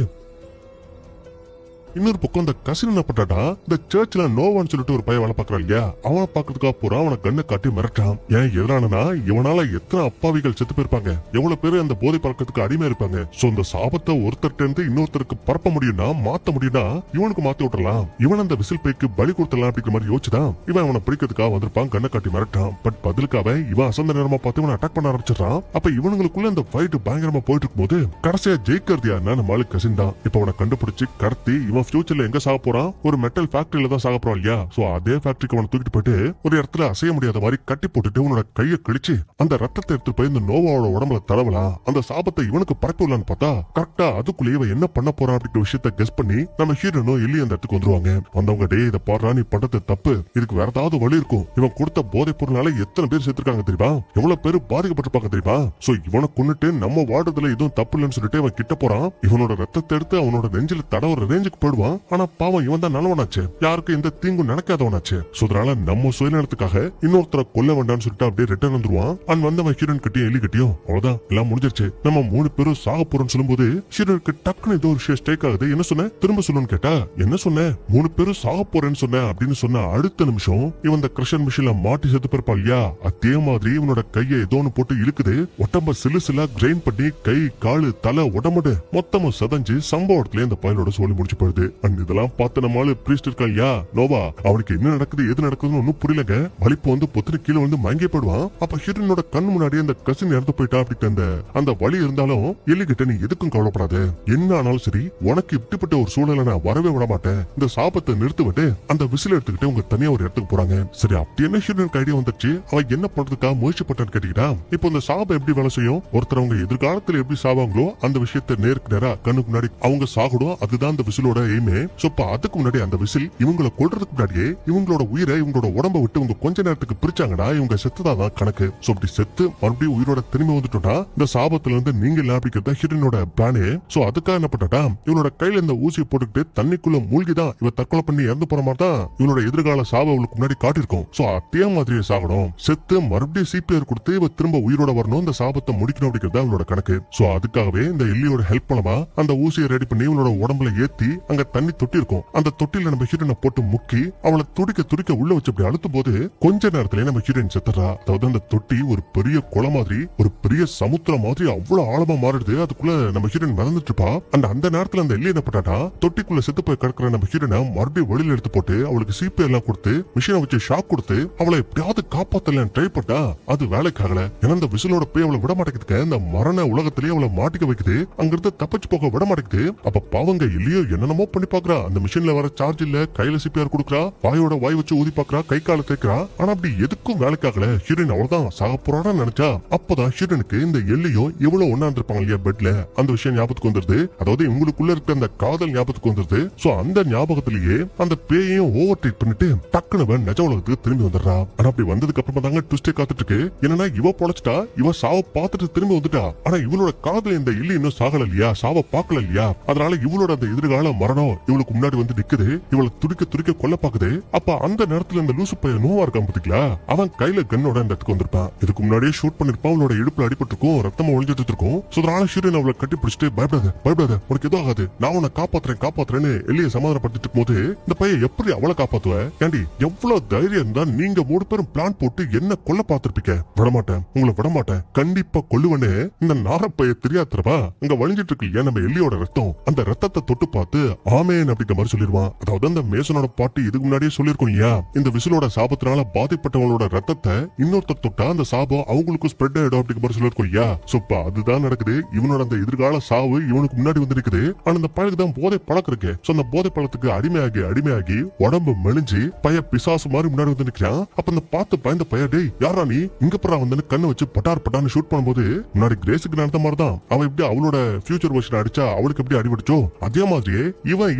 இன்னொரு பக்கம் இந்த கசின் என்ன பண்றாடா, இந்த சர்ச்ல நோவான்னு சொல்லிட்டு ஒரு பையன் வேலை பாக்குறான் இல்லையா, அவனை பாக்குறதுக்காக போறான். அவனை கண்ணை காட்டி மிரட்டான். ஏன் எதிரானா இவனால எத்தனை அப்பாவிகள் செத்து போயிருப்பாங்க, எவ்வளவு பேரு அந்த போதை பழக்கத்துக்கு அடிமை இருப்பாங்க. சோ இந்த சாபத்தை ஒருத்தர்ட்ட இருந்து இன்னொருத்தருக்கு பரப்ப முடியும்னா மாத்த முடியும்னா இவனுக்கு மாத்தி விட்டுறலாம், இவன் அந்த விசில் பேய்க்கு பலி கொடுத்துடலாம் அப்படிங்கிற மாதிரி யோசிச்சுதான் இவன் அவனை பிடிக்கிறதுக்காக வந்திருப்பான். கண்ணை காட்டி மிரட்டான். பட் பதிலுக்காக இவன் அசந்த நேரமா பார்த்து இவனை அட்டாக் பண்ண ஆரம்பிச்சிடறான். அப்ப இவனுங்களுக்குள்ள இந்த ஃபைட் பயங்கரமா போயிட்டு இருக்கும் போது கடைசியா ஜெயிக்கிறது யாருன்னா நம்ம ஆளு கசின் தான். இப்ப அவனை கண்டுபிடிச்சு கடத்தி இவன் ஃபியூச்சர்ல எங்க சாக போறான், ஒரு மெட்டல் ஃபேக்டரியில தான் சாக போறான் இல்லையா. சோ அதே ஃபேக்டரிக்கு அவனை தூக்கிட்டு போயிட்டு ஒரு இடத்துல அசைய முடியாத மாதிரி கட்டி போட்டுட்டு உன்னோட கையை கிழிச்சு அந்த ரத்தத்தை எடுத்து போய் இந்த நோவாவோட உடம்புல தடவலாம், அந்த சாபத்தை இவனுக்கு பரப்பிடலான்னு பார்த்தா கரெக்டா அதுக்குள்ளேயே இவன் என்ன பண்ண போறான் அப்படிங்கிற விஷயத்த கெஸ் பண்ணி நம்ம ஹீரோனும் எல்லி அந்த இடத்துக்கு வந்துருவாங்க. வந்தவங்க டே இதை பாடுறா, நீ பண்றது தப்பு, இதுக்கு வேற ஏதாவது வழி இருக்கும், இவன் கொடுத்த போதை பொருளால எத்தனை பேர் செத்துருக்காங்க தெரியுமா, எவ்வளவு பேர் பாதிக்கப்பட்டிருப்பாங்க தெரியுமா. சோ இவனை கொண்டுட்டு நம்ம வாடுறதுல எதுவும் தப்பு இல்லைன்னு சொல்லிட்டு இவன் கிட்ட போறான். இவனோட ரத்தத்தை எடுத்து அவனோட நெஞ்சில தடவுற ரேஞ்சுக்கு போயிடுவான். ஆனா பாவம் இவன் தான் நல்லவனாச்சு, யாருக்கும் எந்த தீங்கும் நினைக்காதவனாச்சு. சோ அதனால நம்ம சுயநலத்துக்காக இன்னொருத்தரை கொல்ல வேண்டாம்னு சொல்லிட்டு அப்படியே ரிட்டர்ன் வந்துருவான். அண்ட் வந்தவன் ஹீரோயின் கிட்டயும் எலி கிட்டயும் அவ்வளவுதான் எல்லாம் முடிஞ்சிருச்சு, நம்ம 3 பேரும் சாக போறோம்னு சொல்லும்போது ஹீரோயினுக்கு டக்குன்னு ஏதோ ஒரு விஷயம் ஸ்டேக் ஆகுது. என்ன சொன்ன, திரும்ப சொல்லணும்னு கேட்டா என்ன சொன்ன, 3 பேரும் சாக போறேன்னு சொன்ன அப்படின்னு சொன்ன அடுத்த நிமிஷம் இவன் இந்த கிரஷன் மிஷின்ல மாட்டி செத்து போயிருப்பா இல்லையா, அதே மாதிரி இவனோட கையை ஏதோ ஒன்னு போட்டு இழுக்குது. உடம்ப சிலு சிலா கிரைண்ட் பண்ணி கை காலு தலை உடம்பு மொத்தமா சதஞ்சு சம்பவத்துல இந்த பயலோட சொல்லி முடிச்சு போயிடுது. அண்ட் இதெல்லாம் பார்த்து நம்மளால பிரீஸ்ட் இருக்கா இல்லையா நோவா, அவனுக்கு என்ன நடக்குது எது நடக்குதுன்னு ஒன்னும் புரியலங்க. வலிப்பு வந்து பொத்துன கீழே வந்து மயங்கி போயிடுவான். அப்ப ஹீரோனோட கண் முன்னாடி அந்த கசின் இறந்து போயிட்டா அப்படின்ட்டு அந்த வலி இருந்தாலும் எல்லிக்கிட்ட நீ எதுக்கும் கவலைப்படாத, என்ன ஆனாலும் சரி உனக்கு இப்படிப்பட்ட ஒரு சூழலை நான் வரவே விட மாட்டேன், இந்த சாபத்தை நிறுத்து விட்டு அந்த விசில் எடுத்துக்கிட்டு உங்க தனியா ஒரு இடத்துக்கு போறாங்க. சரி அப்படி என்ன ஹீரோனுக்கு ஐடியா வந்துச்சு, அவன் என்ன பண்றதுக்காக முயற்சி பண்றான்னு கேட்டீங்கன்னா இப்போ இந்த சாபம் எப்படி வேலை செய்யும், ஒருத்தர் அவங்க எதிர்காலத்துல எப்படி சாவாங்களோ அந்த விஷயத்தை நேருக்கு நேரா கண்ணுக்கு முன்னாடி அவங்க சாகணும், அதுதான் அந்த விசிலோட எய்மே. சோ அதுக்கு முன்னாடி அந்த விசில் இவங்களை கொல்றதுக்கு முன்னாடியே இவங்களோட உயிரை இவங்களோட உடம்ப விட்டு இவங்க கொஞ்ச நேரத்துக்கு பிரிச்சாங்கடா, இவங்க செத்துதான் கணக்கு. சோ அப்படி செத்து மறுபடியும் உயிரோட திரும்பி வந்துட்டோம்னா இந்த சாபத்துல இருந்து நீங்க இல்ல அப்படிங்கிறத ஹீரோனோட பிளானே. சோ அதுக்காக என்ன பண்ணட்டா இவனோட கையில இந்த ஊசியை போட்டுக்கிட்டு தண்ணிக்குள்ள மூழ்கிதான் இவ தற்கொலை பண்ணி இறந்து போற மாதிரி தான் இவனோட எதிர்கால சாப அவளுக்கு முன்னாடி காட்டிருக்கோம். சோ அதே மாதிரியே சாகணும், செத்து மறுபடியும் சிபிஆர் கொடுத்து இவ திரும்ப உயிரோட வரணும், இந்த சாபத்தை முடிக்கணும் அப்படிங்கறத அவனோட கணக்கு. சோ அதுக்காகவே இந்த எல்லியோட ஹெல்ப் பண்ணமா அந்த ஊசியை ரெடி பண்ணி இவனோட உடம்புல ஏத்தி அங்க தண்ணி தொட்டி இருக்கும், அந்த தொட்டில நம்ம ஹீரோனை போட்டு முக்கி அவளை துடிக்க துடிக்க உள்ள வச்சு அப்படி அழுத்தும் போது கொஞ்ச நேரத்துல நம்ம ஹீரோயின் செத்துறா. அதாவது அந்த தொட்டி ஒரு பெரிய குளம் மாதிரி ஒரு பெரிய சமுத்திரம் மாதிரி அவ்வளவு ஆழமா மாறிடுது, அதுக்குள்ள நம்ம ஹீரோயின் மிதந்துட்டு இருப்பா. அந்த நேரத்துல அந்த எல்லி என்ன பண்ணாட்டா தொட்டிக்குள்ள செத்து போய் கிடக்குற நம்ம ஹீரோனை மறுபடியும் வெளியில எடுத்து போட்டு அவளுக்கு சிபிஆர் எல்லாம் கொடுத்து மிஷினை வச்சு ஷாக் கொடுத்து அவளை எப்படியாவது காப்பாத்தல ட்ரை பண்ணா அது வேலைக்காகல. ஏன்னா அந்த விசிலோட போய் அவளை விட மாட்டேங்குது, இந்த மரண உலகத்திலேயே அவளை மாட்டிக்க வைக்குது, அங்கிருந்து தப்பிச்சு போக விட மாட்டேங்குது. அப்ப பாவங்க இல்லையோ என்னென்னமோ பண்ணி பாக்குறா, அந்த மிஷின்ல வர சார்ஜ் இல்ல, கையில சிபிஆர் கொடுக்குறா, வாயோட வாய் வச்சு ஊதி பாக்குறா, கை கால தேய்க்கிறா, ஆனா அப்படி எதுக்கும் வேலைக்காகல. ஹீரோயின் அவ்வளவுதான் சாக போறான்னு நினைச்சா அப்பதான் ஹீரோனுக்கு இந்த எல்லையோ இவ்வளவு ஒண்ணாந்து இருப்பாங்க இல்லையா பெட்ல, அந்த விஷயம் ஞாபகத்துக்கு வந்துருது. அதாவது இவங்களுக்குள்ள இருக்க அந்த காதல் ஞாபகத்துக்கு வந்துருது. சோ அந்த ஞாபகத்திலேயே அந்த பேயையும் ஓவர் ட்ரீட் பண்ணிட்டு டக்குனு நிஜ உலகத்துக்கு திரும்பி வந்துடுறா. ஆனா அப்படி வந்ததுக்கு அப்புறமா தாங்க ட்விஸ்டே காத்துட்டு இருக்கு. என்னன்னா இவ பொழைச்சிட்டா, இவ சாவ பார்த்துட்டு திரும்பி வந்துட்டா, ஆனா இவளோட காதல் இந்த எல்லி இன்னும் சாகல இல்லையா, சாவ பார்க்கல இல்லையா, அதனால இவளோட அந்த எதிர்கால மரண மரணம் இவளுக்கு முன்னாடி வந்து நிக்குது, இவளை துடிக்க துடிக்க கொல்ல பாக்குது. அப்ப அந்த நேரத்துல இந்த லூசு பையன் நோவா இருக்கான் பாத்தீங்களா, அவன் கையில கன்னோட இந்த இடத்துக்கு வந்திருப்பான். இதுக்கு முன்னாடியே ஷூட் பண்ணிருப்பான், அவளோட இடுப்புல அடிபட்டு இருக்கும், ரத்தமா ஒழிஞ்சிட்டு இருக்கும். சோ அதனால ஹீரோயின் அவளை கட்டி பிடிச்சிட்டு பயப்படாத உனக்கு எதுவும் ஆகாது, நான் உன்னை காப்பாத்துறேன்னு எல்லையை சமாதானப்படுத்திட்டு இருக்கும் போது இந்த பையன் எப்படி அவளை காப்பாத்துவ? ஏண்டி எவ்வளவு தைரியம் இருந்தா நீங்க 3 பேரும் பிளான் போட்டு என்ன கொல்ல பாத்திருப்பீங்க? விடமாட்டேன் கண்டிப்பா கொல்லுவனே. இந்த நாரப்பைய தெரியாதவா அங்க வழிஞ்சிட்டு இருக்கு இல்லையா நம்ம எல்லியோட ரத்தம், அந்த ரத்தத்தை தொட்டு பார்த்து ஆமேன் அப்படிங்கிற மாதிரி சொல்லிடுவான். அதாவது அந்த மேசனோட பாட்டு இதுக்கு முன்னாடியே சொல்லிருக்கும் இல்லையா, இந்த விசிலோட சாபத்தினால பாதிப்பட்டவங்களோட ரத்தத்தை இன்னொருத்தர் தொட்டா அந்த சாபம் அவங்களுக்கும் ஸ்ப்ரெட் ஆயிடும் அப்படிங்கிற மாதிரி சொல்லிருக்கும் இல்லையா. சோ அதுதான் நடக்குது. இவனோட அந்த எதிர்கால சாவு இவனுக்கு முன்னாடி வந்து இருக்குது. ஆனா அந்த பழக்கு தான் போதை பழக்கம் இருக்கு. சோ அந்த போதை பழத்துக்கு அடிமையாகி உடம்பு மெலிஞ்சு பைய பிசாசு மாதிரி முன்னாடி வந்து நிக்கிறான். அப்ப அந்த பார்த்து பயந்த பைய, டேய் யாரா நீ இங்க பரா வந்து கண்ணை வச்சு பட்டார்னு ஷூட் பண்ணும்போது முன்னாடி கிரேஸுக்கு நடந்த மாதிரி தான் அவன் எப்படி அவளோட ஃபியூச்சர் வெர்ஷன் அடிச்சா அவளுக்கு எப்படி அடிபடிச்சோ அதே மாதிரியே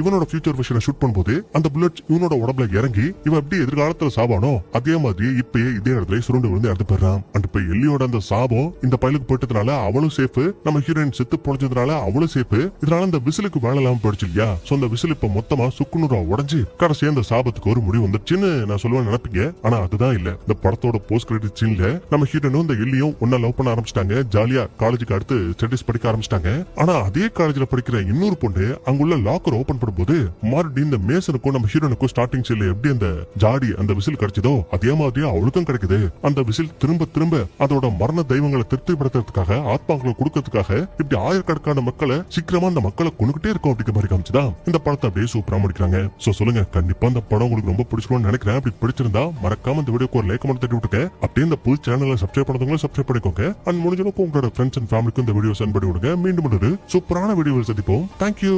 இவனோட ஃபியூச்சர் வெர்ஷனை ஷூட் பண்ணும்போது அந்த புல்லட் இவனோட உடம்புல இறங்கி இவன் எப்படி எதிர்காலத்துல சாபானோ அதே மாதிரி இப்பயே இதே இடத்துல சுருண்டு விழுந்து இறந்து போயிடுறான். அண்ட் இப்ப எல்லியோட அந்த சாபம் இந்த பையலுக்கு போயிட்டதுனால அவளும் சேஃப், நம்ம ஹீரோயின் செத்து பொழைச்சதுனால அவளும் சேஃப். இதனால அந்த விசிலுக்கு வேலை இல்லாம போயிடுச்சு இல்லையா. சோ அந்த விசில் இப்ப மொத்தமா சுக்குநூறா உடைஞ்சு கடைசி அந்த சாபத்துக்கு ஒரு முடிவு வந்துச்சுன்னு நான் சொல்லுவேன் நினைப்பீங்க. ஆனா அதுதான் இல்ல. இந்த படத்தோட போஸ்ட் கிரெடிட் சீன்ல நம்ம ஹீரோனும் இந்த எல்லியும் ஒன்னா லவ் பண்ண ஆரம்பிச்சிட்டாங்க. ஜாலியா காலேஜுக்கு அடுத்து ஸ்டடிஸ் படிக்க ஆரம்பிச்சிட்டாங்க. ஆனா அதே காலேஜ்ல படிக்கிற இன்னொரு பொண்ணு அங்குள்ள லாக்கர் ஓபன் பண்ணும்போது மறுபடியும் இந்த மேசனுக்கும் நம்ம ஹீரோனுக்கும் ஸ்டார்டிங் சீன்ல எப்படி அந்த ஜாடி அந்த விசில் கிடைச்சதோ அதே மாதிரி அவளுக்கும் கிடைக்குது. அந்த விசில் திரும்ப அதோட மரண தெய்வங்களை திருப்திப்படுத்துறதுக்காக ஆத்மாக்களை கொடுக்கறதுக்காக இப்படி ஆயிரக்கணக்கான மக்களை சீக்கிரமா அந்த மக்களை கொண்டுகிட்டே இருக்கும் அப்படிங்கிற மாதிரி காமிச்சுதான் இந்த படத்தை அப்படியே சூப்பரா முடிக்கிறாங்க. சோ சொல்லுங்க, கண்டிப்பா இந்த படம் உங்களுக்கு ரொம்ப பிடிச்சிருக்கும்னு நினைக்கிறேன். அப்படி பிடிச்சிருந்தா மறக்காம இந்த வீடியோக்கு ஒரு லைக் மட்டும் தட்டி விட்டுங்க. அப்படியே இந்த புது சேனலை சப்ஸ்கிரைப் பண்ணவங்களும் சப்ஸ்கிரைப் பண்ணிக்கோங்க. அண்ட் முடிஞ்ச அளவுக்கு உங்களோட ஃப்ரெண்ட்ஸ் அண்ட் ஃபேமிலிக்கும் இந்த வீடியோ சென்ட் பண்ணி விடுங்க. மீண்டும் ஒரு சூப்பரான வீடியோவில் சந்திப்போம். தேங்க்யூ.